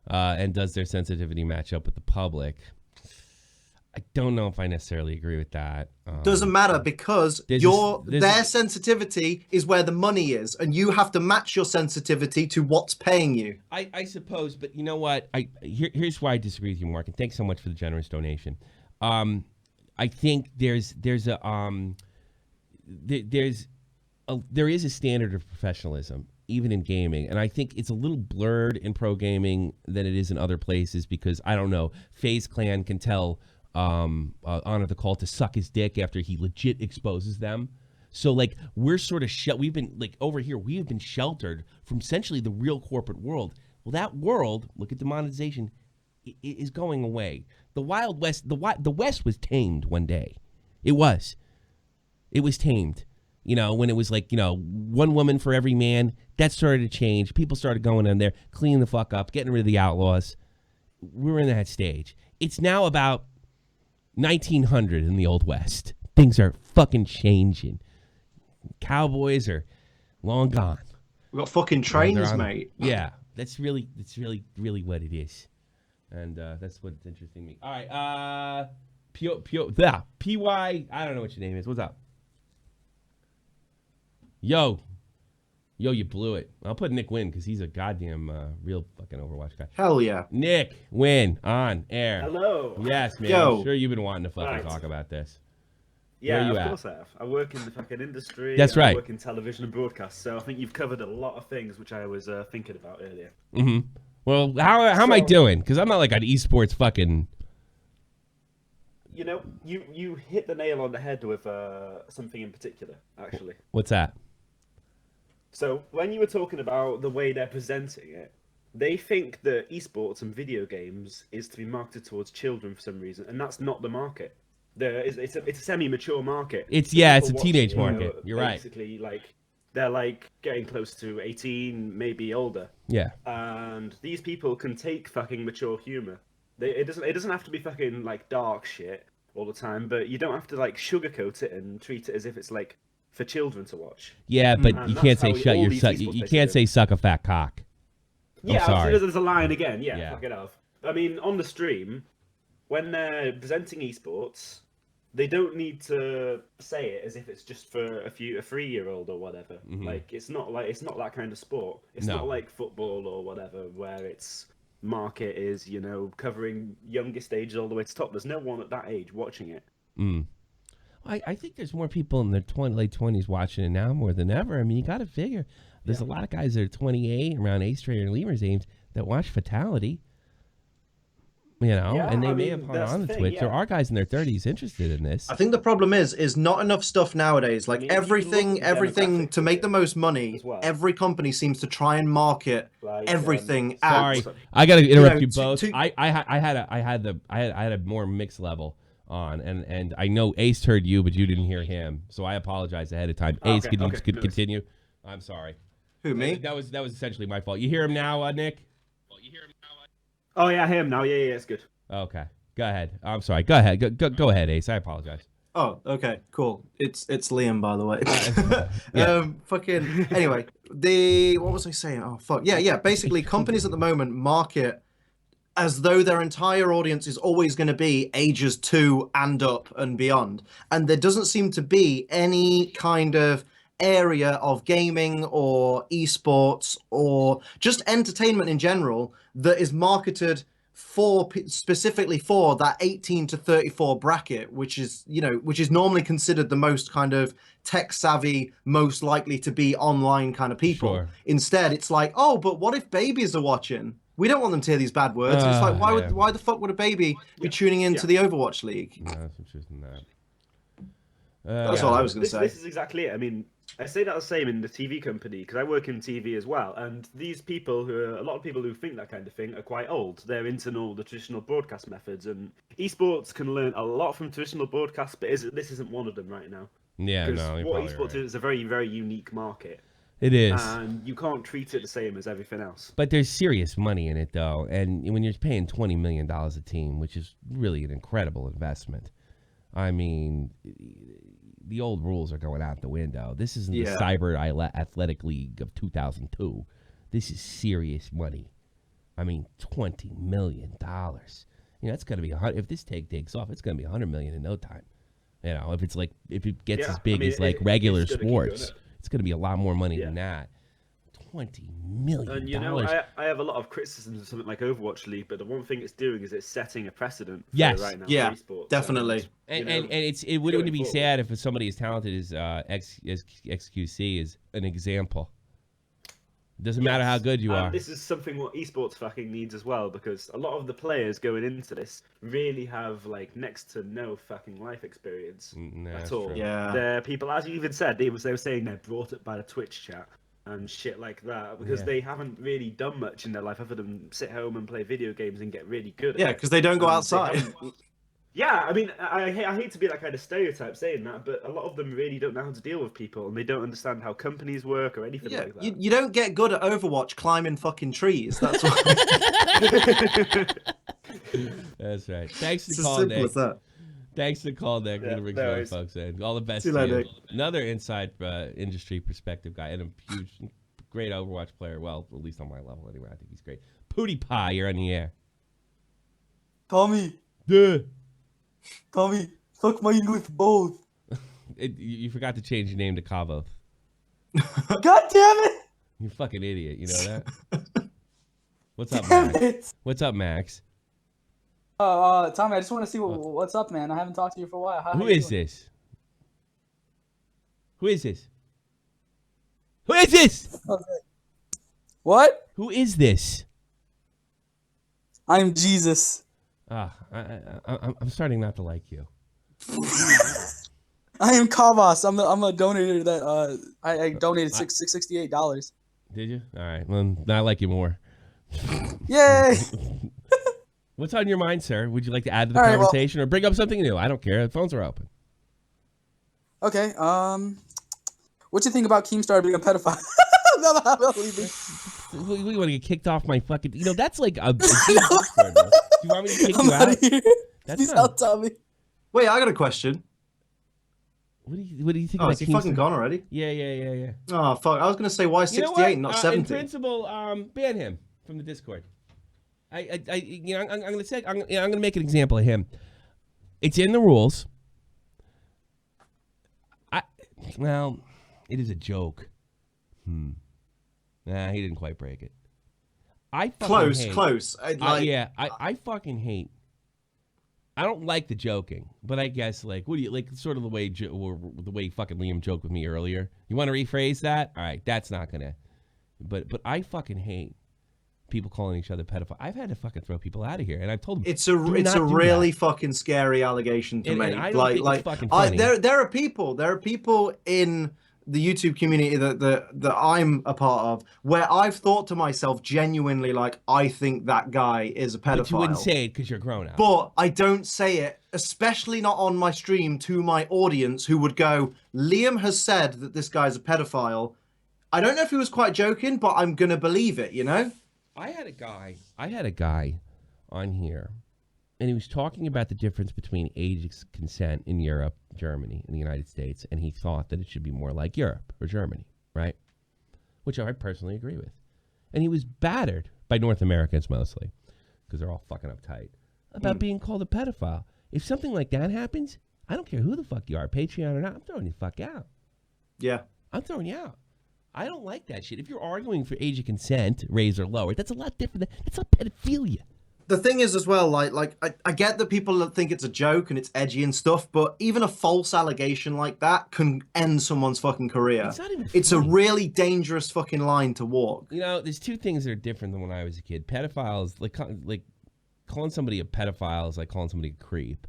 and does their sensitivity match up with the public? I don't know if I necessarily agree with that.
Doesn't matter because their sensitivity is where the money is, and you have to match your sensitivity to what's paying you.
I suppose, but you know what? Here's why I disagree with you, Mark, and thanks so much for the generous donation. I think there is a standard of professionalism, even in gaming. And I think it's a little blurred in pro gaming than it is in other places because, I don't know, FaZe Clan can tell Honor the Call to suck his dick after he legit exposes them. So, like, we're sort of, we've been, like, over here, we have been sheltered from essentially the real corporate world. Well, that world, look at the monetization, is going away. The Wild West, the West was tamed one day. It was tamed. You know, when it was like, you know, one woman for every man, that started to change. People started going in there, cleaning the fuck up, getting rid of the outlaws. We're in that stage. It's now about 1900 in the Old West. Things are fucking changing. Cowboys are long gone.
We've got fucking trains, mate.
Yeah, that's really what it is. And that's what's interesting to me. All right, PY, I don't know what your name is. What's up? Yo, you blew it. I'll put Nick Wynn because he's a goddamn real fucking Overwatch guy.
Hell yeah.
Nick Wynn on air.
Hello.
Yes, man.
Yo.
I'm sure you've been wanting to fucking talk about this.
Yeah, of course I have. I work in the fucking industry.
That's right.
I work in television and broadcast, so I think you've covered a lot of things which I was thinking about earlier.
Mm-hmm. Well, how am I doing? Because I'm not like an esports fucking...
You know, you hit the nail on the head with something in particular, actually.
What's that?
So, when you were talking about the way they're presenting it, they think that esports and video games is to be marketed towards children for some reason, and that's not the market. It's a semi-mature market.
It's a teenage market. You're right.
Basically, like, they're like getting close to 18, maybe older.
Yeah.
And these people can take fucking mature humor. It doesn't have to be fucking like dark shit all the time, but you don't have to like sugarcoat it and treat it as if it's like for children to watch.
Yeah, but you can't say shut your suck. You can't say suck a fat cock.
Yeah,
sorry.
There's a line again. Yeah, fuck it off. I mean, on the stream, when they're presenting esports, they don't need to say it as if it's just for a 3-year-old or whatever. Mm-hmm. Like it's not that kind of sport. It's not like football or whatever where its market is, you know, covering youngest ages all the way to top. There's no one at that age watching it.
I think there's more people in their late 20s watching it now more than ever. I mean, you got to figure there's a lot of guys that are 28 around Astrader and Lemur's age that watch Fatality. You know, and they may have gone on the Twitch. Yeah. There are guys in their 30s interested in this.
I think the problem is not enough stuff nowadays. Like everything to make the most money. Well. Every company seems to try and market everything.
Sorry, I got to interrupt you both. I had a more mixed level on, and I know Ace heard you, but you didn't hear him, so I apologize ahead of time. Ace, could you continue? I'm sorry.
Who, me?
That was essentially my fault. You hear him now, Nick?
Oh yeah, I hear him now. Yeah, it's good.
Okay, go ahead. I'm sorry. Go ahead. Go ahead, Ace. I apologize.
Oh, okay, cool. It's Liam, by the way. Fucking. Anyway, what was I saying? Oh fuck. Yeah. Basically, companies at the moment market as though their entire audience is always going to be ages 2 and up and beyond, and there doesn't seem to be any kind of area of gaming or esports or just entertainment in general that is marketed specifically for that 18 to 34 bracket, which is normally considered the most kind of tech savvy, most likely to be online kind of people.
Sure.
Instead, it's like, oh, but what if babies are watching? We don't want them to hear these bad words. It's like, why the fuck would a baby be tuning into the Overwatch League?
No, that's interesting.
That's all I was going to say.
This is exactly it. I mean, I say that the same in the TV company because I work in TV as well. And these people a lot of people who think that kind of thing are quite old. They're into all the traditional broadcast methods, and esports can learn a lot from traditional broadcasts, but this isn't one of them right now.
Yeah, no,
what esports is a very, very unique market.
It is.
And you can't treat it the same as everything else.
But there's serious money in it, though. And when you're paying $20 million a team, which is really an incredible investment, I mean, the old rules are going out the window. This isn't the Cyber Athletic League of 2002. This is serious money. I mean, $20 million. That's going to be if this takes off, it's going to be $100 million in no time. If it gets as big as regular sports. It's going to be a lot more money than that. $20 million.
And I have a lot of criticisms of something like Overwatch League, but the one thing it's doing is it's setting a precedent for right now.
Yeah,
for esports.
definitely.
And it wouldn't be sad if somebody as talented as xQc is an example. Doesn't matter how good you are.
This is something what esports fucking needs as well, because a lot of the players going into this really have next to no fucking life experience at all.
True. Yeah,
they're people, as you even said, they were saying they're brought up by the Twitch chat and shit like that because they haven't really done much in their life other than sit home and play video games and get really good at it.
Yeah, because they don't go outside.
Yeah, I mean, I hate to be that kind of stereotype saying that, but a lot of them really don't know how to deal with people, and they don't understand how companies work or anything like that.
You don't get good at Overwatch climbing fucking trees. That's why.
That's right. Thanks for
calling,
Nick.
That.
Thanks for calling, Nick. We're going to bring some folks in. All the best to you. Another inside industry perspective guy and a huge, great Overwatch player. Well, at least on my level anyway. I think he's great. PewDiePie, you're on the air.
Tommy.
Yeah.
Tommy, suck my with both.
You forgot to change your name to Cavo.
God damn it!
You fucking idiot. You know that? What's up, Max? What's up, Max?
Tommy, I just want to see what's up, man. I haven't talked to you for a while.
Who is this? Who is this? Who is this?
Okay. What?
Who is this?
I'm Jesus.
I'm starting not to like you.
I am Kavas. I'm a donator that I donated $668.
Did you? All right. Well, now I like you more.
Yay!
What's on your mind, sir? Would you like to add to the conversation or bring up something new? I don't care. The phones are open.
Okay. What you think about Keemstar being a pedophile?
We want to get kicked off my fucking. That's like a. Do you want me to kick you out?
Here. Peace out, Tommy.
Wait, I got a question.
What do you think?
Oh, is he fucking gone already?
Yeah.
Oh fuck! I was gonna say why 68, not 70.
In principle, ban him from the Discord. I'm gonna make an example of him. It's in the rules. It is a joke. Nah, he didn't quite break it. I fucking
close.
I fucking hate. I don't like the joking, but I guess what do you like? Sort of the way fucking Liam joked with me earlier. You want to rephrase that? All right, that's not gonna. But I fucking hate people calling each other pedophile. I've had to fucking throw people out of here, and I've told them
it's a really fucking scary allegation to make.
I don't think it's fucking funny.
There are people in the YouTube community that I'm a part of where I've thought to myself genuinely, I think that guy is a pedophile.
But you wouldn't say it because you're grown up.
But I don't say it, especially not on my stream, to my audience who would go, Liam has said that this guy's a pedophile. I don't know if he was quite joking, but I'm going to believe it,
I had a guy on here, and he was talking about the difference between age consent in Europe, Germany, and the United States, and he thought that it should be more like Europe or Germany, right? Which I personally agree with. And he was battered by North Americans mostly, because they're all fucking uptight, about being called a pedophile. If something like that happens, I don't care who the fuck you are, Patreon or not, I'm throwing you the fuck out.
Yeah.
I'm throwing you out. I don't like that shit. If you're arguing for age of consent, raised or lower, that's a lot different. That's not pedophilia.
the thing is as well, I get that people think it's a joke and it's edgy and stuff, but even a false allegation like that can end someone's fucking career.
It's not even
It's a
funny.
really dangerous fucking line to walk.
You know, there's two things that are different than when I was a kid. Pedophiles, like calling somebody a pedophile is like calling somebody a creep.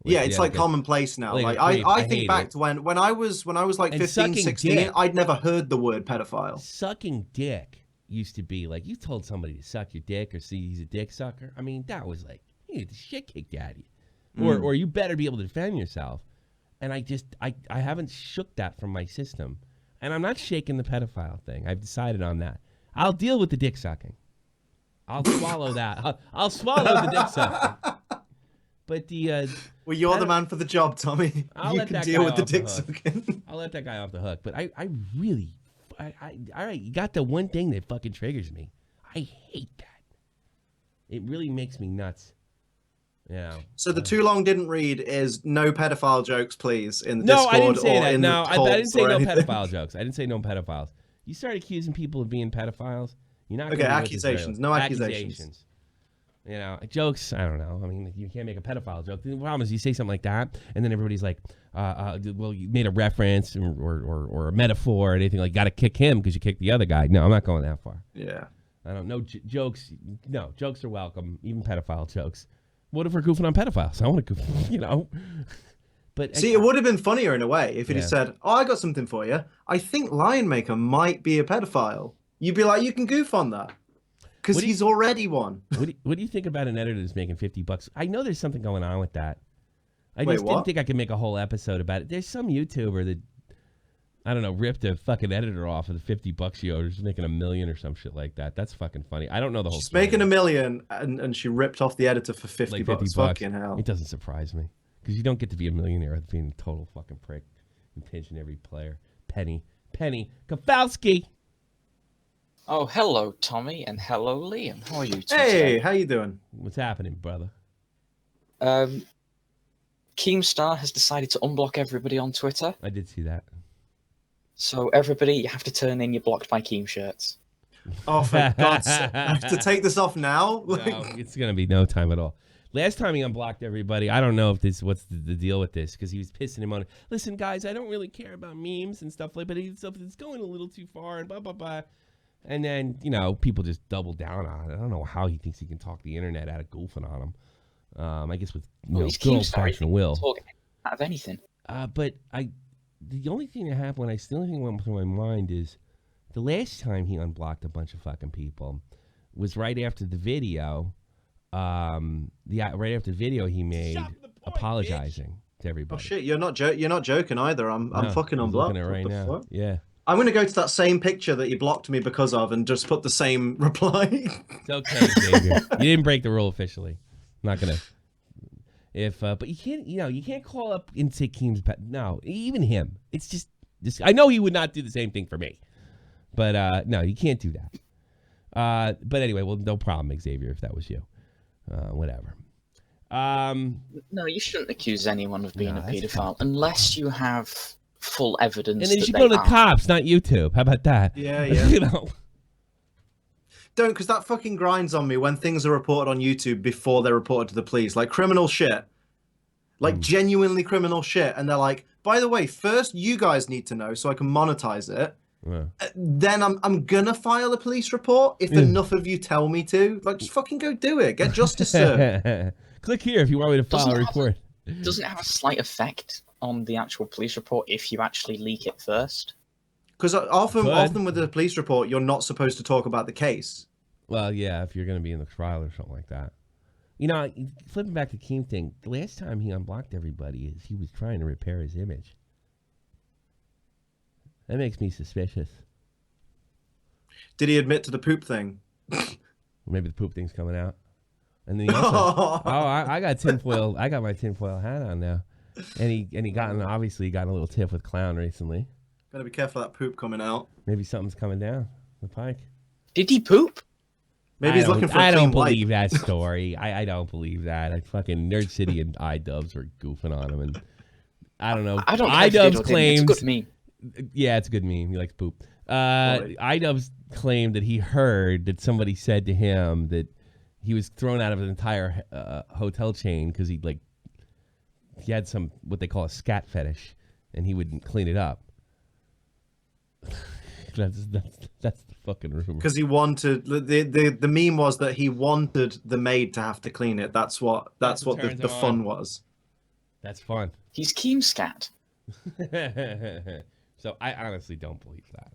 Yeah, it's like commonplace now.
like
Like
a creep.
I
I
think
hate
back
it.
to when I was like
And
15,
sucking
16,
dick.
I'd never heard the word pedophile.
Sucking dick used to be like, you told somebody to suck your dick or see he's a dick sucker. I mean, that was like, you get the shit kicked out of you. Or you better be able to defend yourself. And I haven't shook that from my system. And I'm not shaking the pedophile thing. I've decided on that. I'll deal with the dick sucking. I'll swallow that. I'll swallow the dick sucking. But the
Well, you're the man for the job, Tommy.
I'll
You
let
can
that
deal
guy
with the
off the
dick
hook.
sucking.
I'll let that guy off the hook. But I really, all right, you got the one thing that fucking triggers me. I hate that. It really makes me nuts. Yeah.
So the too long didn't read is no pedophile jokes, please, in the
No,
Discord
I didn't say
or
that.
in
No,
the
I didn't
Tobes
say
or
no
anything.
pedophile jokes. I didn't say no pedophiles. You start accusing people of being pedophiles. You're not
Okay,
gonna do it this
accusations.
early.
No accusations.
You know, jokes. I don't know. I mean, you can't make a pedophile joke. The problem is you say something like that, and then everybody's like, "Well, you made a reference or a metaphor or anything like. Got to kick him because you kicked the other guy." No, I'm not going that far.
Yeah.
I don't know. Jokes. No, jokes are welcome. Even pedophile jokes. What if we're goofing on pedophiles? I want to goof. You know. But
See, it would have been funnier in a way if it
Yeah.
had said, "Oh, I got something for you. I think Lion Maker might be a pedophile." You'd be like, "You can goof on that." Because
What do you-
he's already one.
What do you think about an editor that's making $50? I know there's something going on with that. I
Wait,
just didn't
what?
think I could make a whole episode about it. There's some YouTuber that, I don't know, ripped a fucking editor off of the $50 she owed. She's making $1 million or some shit like that. That's fucking funny. I don't know the whole
She's
story.
making $1 million, and she ripped off the editor for $50.
like $50.
Fucking hell.
It doesn't surprise me because you don't get to be a millionaire without being a total fucking prick and pinching every player. Penny Kowalski.
Oh, hello, Tommy, and hello, Liam. How are you two
Hey,
today?
how you doing?
What's happening, brother?
Keemstar has decided to unblock everybody on Twitter.
I did see that.
So everybody, you have to turn in your blocked by Keem shirts.
Oh, for God's sake. I have to take this off now?
No, it's gonna be no time at all. Last time he unblocked everybody, I don't know if what's the deal with this because he was pissing him on. Listen, guys, I don't really care about memes and stuff like, but it's going a little too far and blah blah blah. And then people just double down on it. I don't know how he thinks he can talk the internet out of goofing on him. I guess with
He's
good old
Keemstar.
fashioned will.
Talking out of anything.
But the only thing that happened, the only thing that went through my mind is the last time he unblocked a bunch of fucking people was right after the video. Right after the video he made apologizing to everybody.
Oh shit, you're not joking either. I'm fucking
I'm
unblocked.
looking at it right
What the
now.
fuck?
Yeah.
I'm gonna go to that same picture that you blocked me because of and just put the same reply.
It's okay, Xavier. You didn't break the rule officially. I'm not gonna. But you can't. You can't call up and say Keem's pet. No, even him. It's just. I know he would not do the same thing for me. But no, you can't do that. But anyway, well, no problem, Xavier. If that was you, whatever.
No, you shouldn't accuse anyone of being
No,
a
that's
paedophile unless you have full evidence.
And then you
that
should
they
go to the
are.
cops, not YouTube. How about that?
Yeah. Don't, because that fucking grinds on me when things are reported on YouTube before they're reported to the police. Like criminal shit. Like genuinely criminal shit. And they're like, by the way, first you guys need to know so I can monetize it.
Yeah.
Then I'm gonna file a police report if enough of you tell me to. Like, just fucking go do it. Get justice served.
Click here if you want me to file a report.
Doesn't it have a slight effect on the actual police report if you actually leak it first?
Because often with the police report, you're not supposed to talk about the case.
Well, yeah, if you're going to be in the trial or something like that. Flipping back to Keem thing, the last time he unblocked everybody is he was trying to repair his image. That makes me suspicious.
Did he admit to the poop thing?
Maybe the poop thing's coming out. And then he also, I got tinfoil. I got my tinfoil hat on now. And he got a little tiff with Clown recently.
Gotta be careful of that poop coming out.
Maybe something's coming down the pike.
Did he poop?
Maybe he's looking for a
I don't
clean wipe.
believe that story. I don't believe that. Fucking Nerd City and iDubbbz were goofing on him, and I don't know.
I don't care if
iDubbbz
he did or didn't.
claims
It's a good meme.
Yeah, it's a good meme. He likes poop. iDubbbz claimed that he heard that somebody said to him that he was thrown out of an entire hotel chain because he had some what they call a scat fetish, and he wouldn't clean it up. that's the fucking rumor.
Because he wanted the meme was that he wanted the maid to have to clean it. That's what the fun was.
That's fun.
He's keemscat.
So I honestly don't believe that.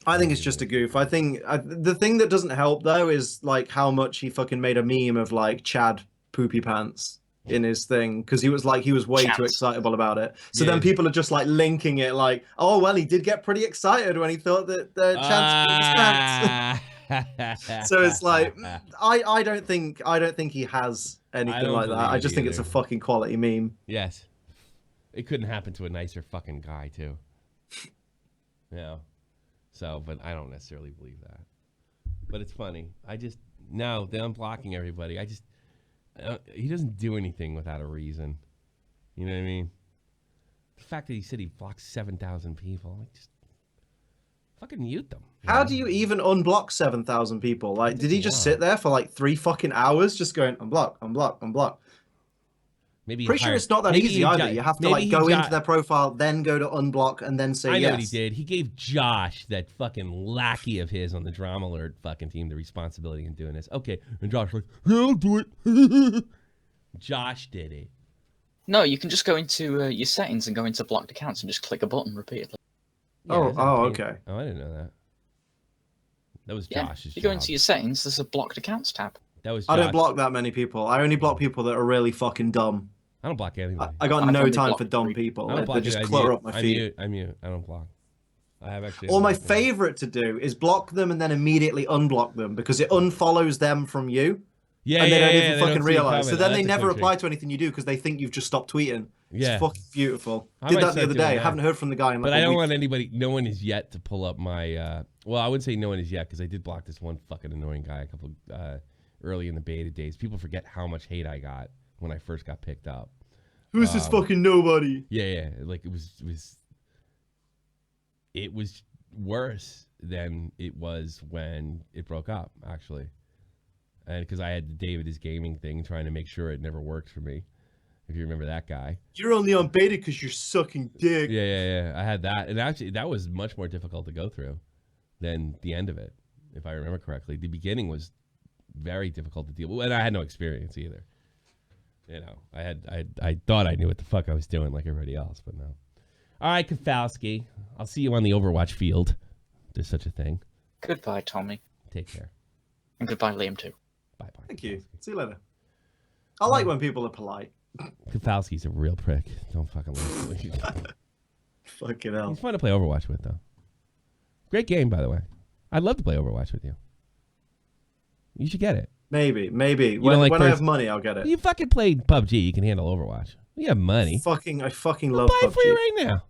I think it's just a goof. I think the thing that doesn't help though is like how much he fucking made a meme of like Chad poopy pants in his thing because he was way too excitable about it. So then people are just like linking it like, oh well, he did get pretty excited when he thought that Chad's pants. So it's like I don't think he has anything like that. I just think it's a fucking quality meme.
Yes, it couldn't happen to a nicer fucking guy too. Yeah. So, but I don't necessarily believe that. But it's funny. No, they're unblocking everybody. He doesn't do anything without a reason. You know what I mean? The fact that he said he blocked 7,000 people, like, just fucking mute them.
How do you even unblock 7,000 people? Like, did he just sit there for like 3 fucking hours just going unblock, unblock, unblock?
Maybe
pretty sure it's not that easy either. You have to like go into their profile, then go to unblock, and then say yes.
I know what he did. He gave Josh, that fucking lackey of his on the Drama Alert fucking team, the responsibility in doing this. Okay, and Josh was like, yeah, I'll do it. Josh did it.
No, you can just go into your settings and go into blocked accounts and just click a button repeatedly.
Yeah,
okay.
Oh, I didn't know that. That was Josh's
You go into your settings, there's a blocked accounts tab.
That was
I don't block that many people. I only block people that are really fucking dumb.
I don't block anybody.
I got no time for dumb people. They just clutter up my feed.
I mute. I don't block. I have actually.
Or my favorite to do is block them and then immediately unblock them because it unfollows them from you.
Yeah,
and they don't even
they
fucking
don't
realize. So then
that's
they never
trick.
reply to anything you do because they think you've just stopped tweeting.
Yeah.
It's fucking beautiful.
I
Did
might
that the
start
other
doing
day.
that.
I haven't heard from the guy in like
But I don't
week.
want anybody. No one is yet to pull up my. Well, I wouldn't say no one is yet because I did block this one fucking annoying guy a couple early in the beta days. People forget how much hate I got when I first got picked up.
Who's this fucking nobody?
Yeah. Like it was worse than it was when it broke up, actually. And because I had the David is Gaming thing, trying to make sure it never worked for me. If you remember that guy.
You're only on beta because you're sucking dick.
Yeah. I had that, and actually that was much more difficult to go through than the end of it, if I remember correctly. The beginning was very difficult to deal with, and I had no experience either. You know, I thought I knew what the fuck I was doing like everybody else, but no. All right, Kowalski, I'll see you on the Overwatch field. If there's such a thing.
Goodbye, Tommy.
Take care.
And goodbye, Liam, too.
Bye-bye.
Thank you. See you later. I like when people are polite.
Kowalski's a real prick. Don't fucking listen.
Fucking hell.
He's fun to play Overwatch with, though. Great game, by the way. I'd love to play Overwatch with you. You should get it.
Maybe.
You
When,
know, like
when I have money, I'll get it.
You fucking played PUBG. You can handle Overwatch. You have money.
I fucking
I'll
love
buy it
PUBG.
for you right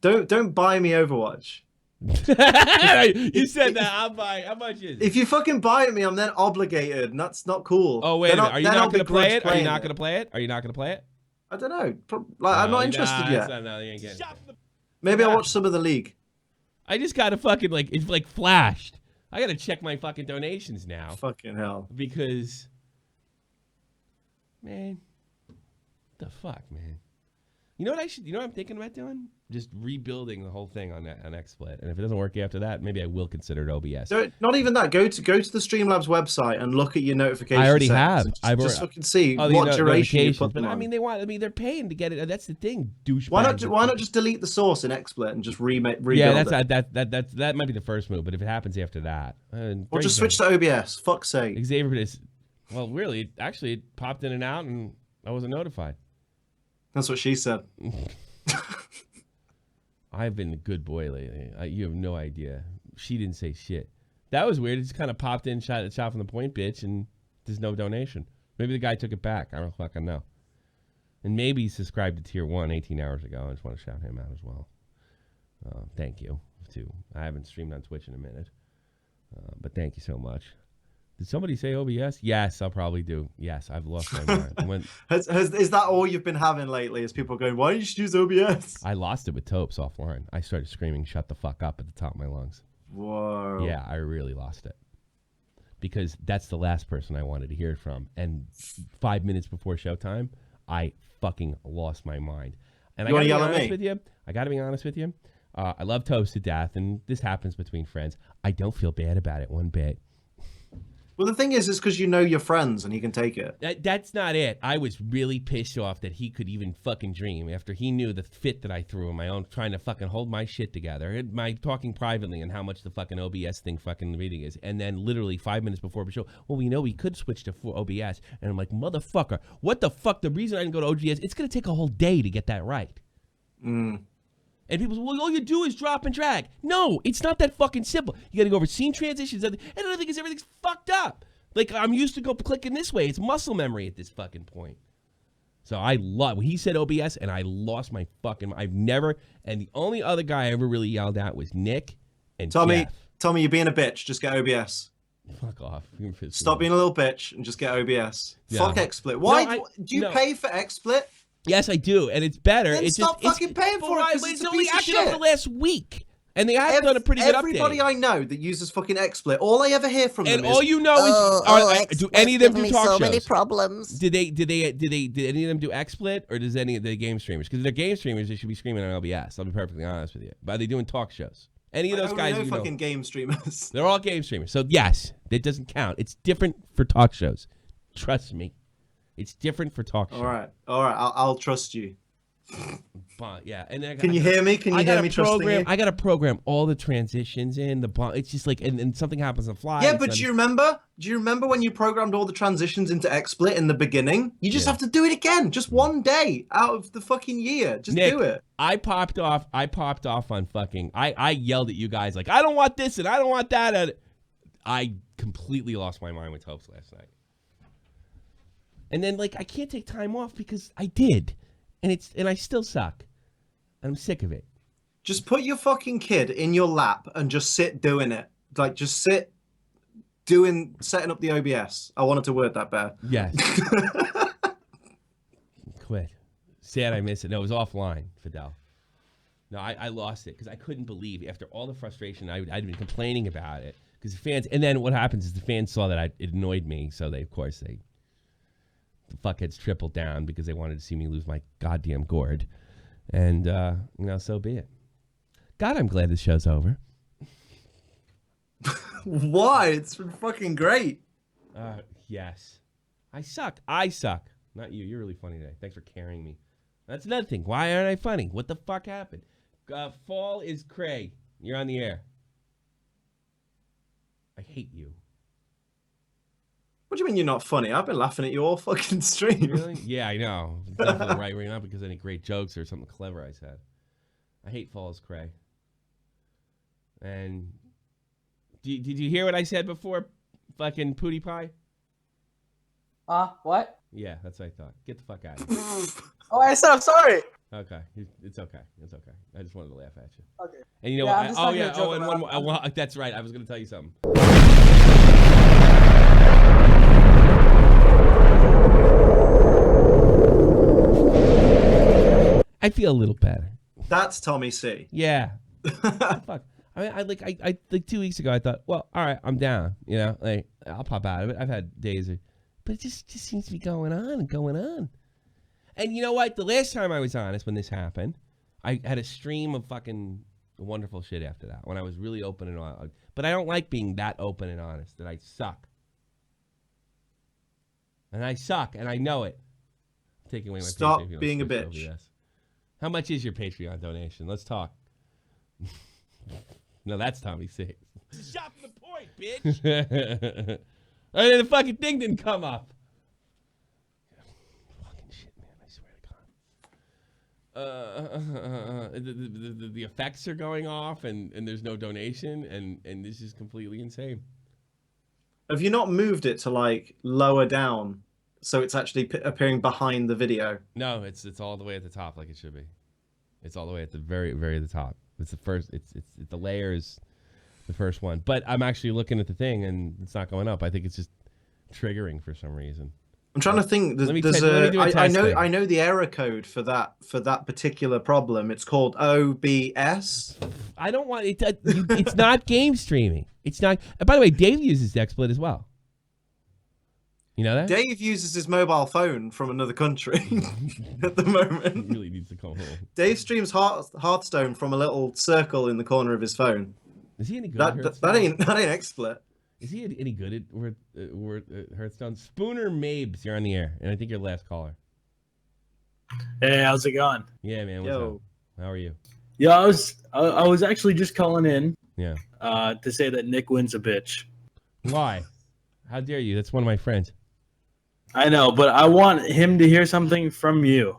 now.
Don't buy me Overwatch.
You said that. I'll buy. How much is it?
If you fucking buy it me, I'm then obligated, and that's not cool.
Oh, wait a minute. Are you not going to play it? Are you not
going
going to play it? Are you not going to play it?
I don't know. I'm not interested yet.
No, you ain't getting it.
Maybe I'll watch some of the league.
I just got to fucking, it's like flashed. I got to check my fucking donations now.
Fucking hell.
Because, man, what the fuck, man? You know what I'm thinking about doing? Just rebuilding the whole thing on xsplit. And if it doesn't work after that, maybe I will consider it OBS.
Not even that. Go to the Streamlabs website and look at your notifications.
I already have.
Just fucking see what duration you put them on.
I mean, they're paying to get it. That's the thing, douchebag.
Why not just delete the source in XSplit and just rebuild
it? That might be the first move. But if it happens after that,
or just switch to OBS. Fuck's sake.
Xavier is. Well, really, it popped in and out, and I wasn't notified.
That's what she said.
I've been a good boy lately. You have no idea. She didn't say shit. That was weird. It just kind of popped in, shot from the point, bitch, and there's no donation. Maybe the guy took it back. I don't fucking know. And maybe he subscribed to Tier 1 18 hours ago. I just want to shout him out as well. Thank you, too. I haven't streamed on Twitch in a minute. But thank you so much. Did somebody say OBS? Yes, I'll probably do. Yes, I've lost my mind.
Is that all you've been having lately? Is people going, why don't you just use OBS?
I lost it with Tobes offline. I started screaming, shut the fuck up at the top of my lungs.
Whoa.
Yeah, I really lost it. because that's the last person I wanted to hear it from. And 5 minutes before showtime, I fucking lost my mind. And I gotta be honest with you. I gotta be honest with you. I love Tobes to death, and this happens between friends. I don't feel bad about it one bit.
Well, the thing is because you know your friends and he can take it.
That's not it. I was really pissed off that he could even fucking dream after he knew the fit that I threw in my own trying to fucking hold my shit together. My talking privately and how much the fucking OBS thing fucking reading is. And then literally 5 minutes before the show, well, we know we could switch to OBS. And I'm like, motherfucker, what the fuck? The reason I didn't go to OBS, it's going to take a whole day to get that right.
Mm.
And people say, well, all you do is drop and drag. No, it's not that fucking simple. You got to go over scene transitions. And another thing is everything's fucked up. Like, I'm used to go clicking this way. It's muscle memory at this fucking point. So I love, when he said OBS, and I lost my fucking, I've never, and the only other guy I ever really yelled at was Nick and Jeff.
Tommy, you're being a bitch. Just get OBS.
Fuck off.
Stop being a little bitch and just get OBS. Yeah. Fuck XSplit. Why do you pay for XSplit?
Yes, I do, and it's better.
Then stop fucking paying for it.
It's only active for the last week, and they have done a pretty good update.
Everybody I know that uses fucking XSplit, all I ever hear from them is,
all you know is, do any of them do talk shows?
So many problems.
Did any of them do XSplit, or does any of the game streamers? Because they're game streamers, they should be screaming on OBS. I'll be perfectly honest with you. But are they doing talk shows? Any of those guys?
No fucking game streamers.
They're all game streamers. So yes, it doesn't count. It's different for talk shows. Trust me, it's different for talk shows.
All right, I'll trust you.
But yeah, and then
can you hear me? Can you hear me trusting you?
I got to program all the transitions in the. It's just like, and something happens on the fly.
Yeah, but do you remember when you programmed all the transitions into XSplit in the beginning? You just have to do it again, just one day out of the fucking year. Just
Nick,
do it.
I popped off on fucking. I yelled at you guys like, I don't want this and I don't want that. And I completely lost my mind with Tobes last night. And then like I can't take time off because I did. And I still suck. I'm sick of it.
Just put your fucking kid in your lap and just sit doing it. Like, just sit setting up the OBS. I wanted to word that better.
Yes. Quit. Sad I missed it. No, it was offline, Fidel. No, I lost it because I couldn't believe after all the frustration I'd been complaining about it. Because the fans, and then what happens is the fans saw that it annoyed me, so the fuckheads tripled down because they wanted to see me lose my goddamn gourd. And, so be it. God, I'm glad this show's over.
Why? It's been fucking great.
Yes. I suck. Not you. You're really funny today. Thanks for carrying me. That's another thing. Why aren't I funny? What the fuck happened? Fall is cray. You're on the air. I hate you.
What do you mean you're not funny? I've been laughing at you all fucking stream.
Really? Yeah, I know. Definitely right wing, not because of any great jokes or something clever I said. I hate Falls Cray. And did you hear what I said before? Fucking Pootie Pie?
What?
Yeah, that's what I thought. Get the fuck out of here.
Oh, I said I'm sorry.
Okay, it's okay. It's okay. I just wanted to laugh at you.
Okay.
And you know what? And one more. That's right. I was going to tell you something. I feel a little better.
That's Tommy C.
Yeah. Fuck. I mean, I like 2 weeks ago I thought, well, all right, I'm down. You know, like I'll pop out of it. I've had days, but it just seems to be going on and going on. And you know what? The last time I was honest when this happened, I had a stream of fucking wonderful shit after that when I was really open and honest. But I don't like being that open and honest. That I suck. And I suck, and I know it. I'm taking away my
Stop
Patreon.
being a bitch.
OBS. How much is your Patreon donation? Let's talk. No, that's Tommy C. Shot from the point, bitch. And the fucking thing didn't come up. Fucking shit, man. I swear to God. The effects are going off, and there's no donation, and this is completely insane.
Have you not moved it to like lower down so it's actually appearing behind the video?
No, it's all the way at the top like it should be. It's all the way at the very, very the top. It's the first. It's the layers, the first one. But I'm actually looking at the thing and it's not going up. I think it's just triggering for some reason.
I'm trying to think. I know the error code for that particular problem. It's called OBS.
I don't want it. It's not game streaming. It's not. By the way, Dave uses xSplit as well. You know that?
Dave uses his mobile phone from another country at the moment.
He really needs to come home.
Dave streams Hearthstone from a little circle in the corner of his phone.
Is he any good at
That ain't XSplit.
Is he any good at Hearthstone? Spooner Mabes, you're on the air, and I think you're the last caller.
Hey, how's it going?
Yeah, man. What's up? How are you?
Yeah, I was actually just calling in.
Yeah.
To say that Nick wins a bitch.
Why? How dare you? That's one of my friends.
I know, but I want him to hear something from you.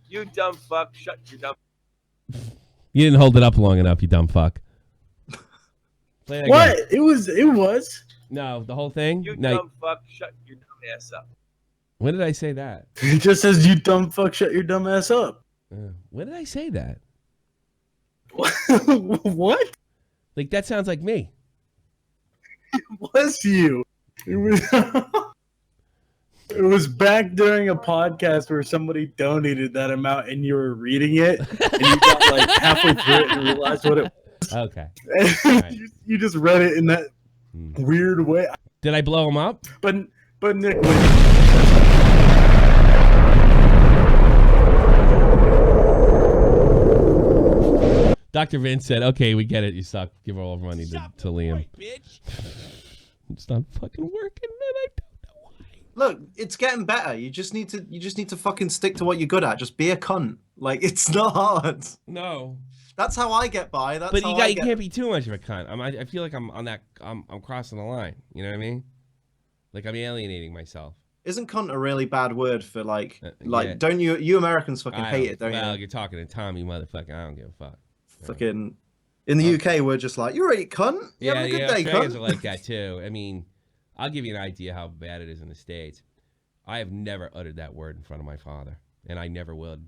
You dumb fuck. Shut your dumb.
You didn't hold it up long enough, you dumb fuck. Play that
What?
again.
It was.
No, the whole thing?
You
No.
dumb fuck. Shut your dumb ass up.
When did I say that?
It just says, you dumb fuck, shut your dumb ass up.
When did I say that?
What?
Like, that sounds like me.
It was you. It was... It was back during a podcast where somebody donated that amount and you were reading it and you got like halfway through it and realized what it was.
Okay.
Right. You just read it in that weird way.
Did I blow him up?
But Nick.
Dr. Vince said, okay, we get it. You suck. Give all of money to Liam.
Bitch.
It's not fucking working, man. I don't know why.
Look, it's getting better. You just need to fucking stick to what you're good at. Just be a cunt. Like, it's not hard.
No.
That's how I get by.
But you can't be too much of a cunt. I feel like I'm crossing the line. You know what I mean? Like I'm alienating myself.
Isn't cunt a really bad word for
yeah.
don't you Americans fucking hate it, don't
well,
you?
you're talking to Tommy, motherfucker. I don't give a fuck.
Fucking in the UK, we're just like, you're right, cunt. You having a good day,
Australians
cunt.
are like that too. I mean, I'll give you an idea how bad it is in the States. I have never uttered that word in front of my father, and I never would.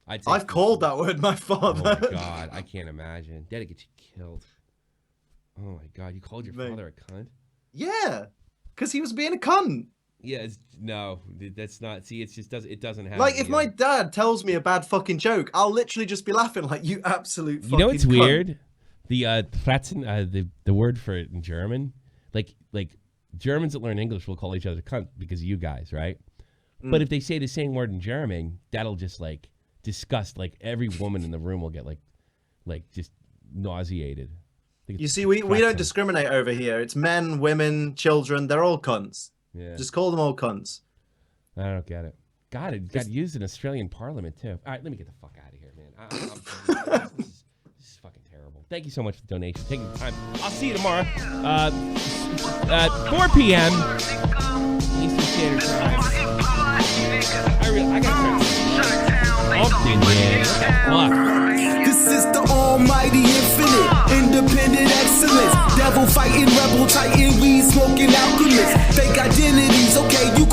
I've called that word my father.
Oh my god, I can't imagine. That'd get you killed. Oh my god, you called your father a cunt?
Yeah, because he was being a cunt.
Yeah, no, that's not. See, it just doesn't happen.
Like, if my dad tells me a bad fucking joke, I'll literally just be laughing like, you absolute fucking
You know what's
cunt.
weird? The the word for it in German, like Germans that learn English will call each other cunt because of you guys, right? But if they say the same word in German, that'll just like disgust. Like every woman in the room will get like just nauseated.
You see, we don't discriminate over here. It's men, women, children. They're all cunts.
Yeah.
Just call them all cunts.
I don't get it. God, it got used in Australian Parliament too. All right, let me get the fuck out of here, man. This is fucking terrible. Thank you so much for the donation, taking the time. I'll see you tomorrow. 4 p.m. Eastern Standard Time. I gotta turn
This is the almighty infinite, independent excellence. Devil fighting, rebel titan, weed smoking alchemist. Fake identities, okay, you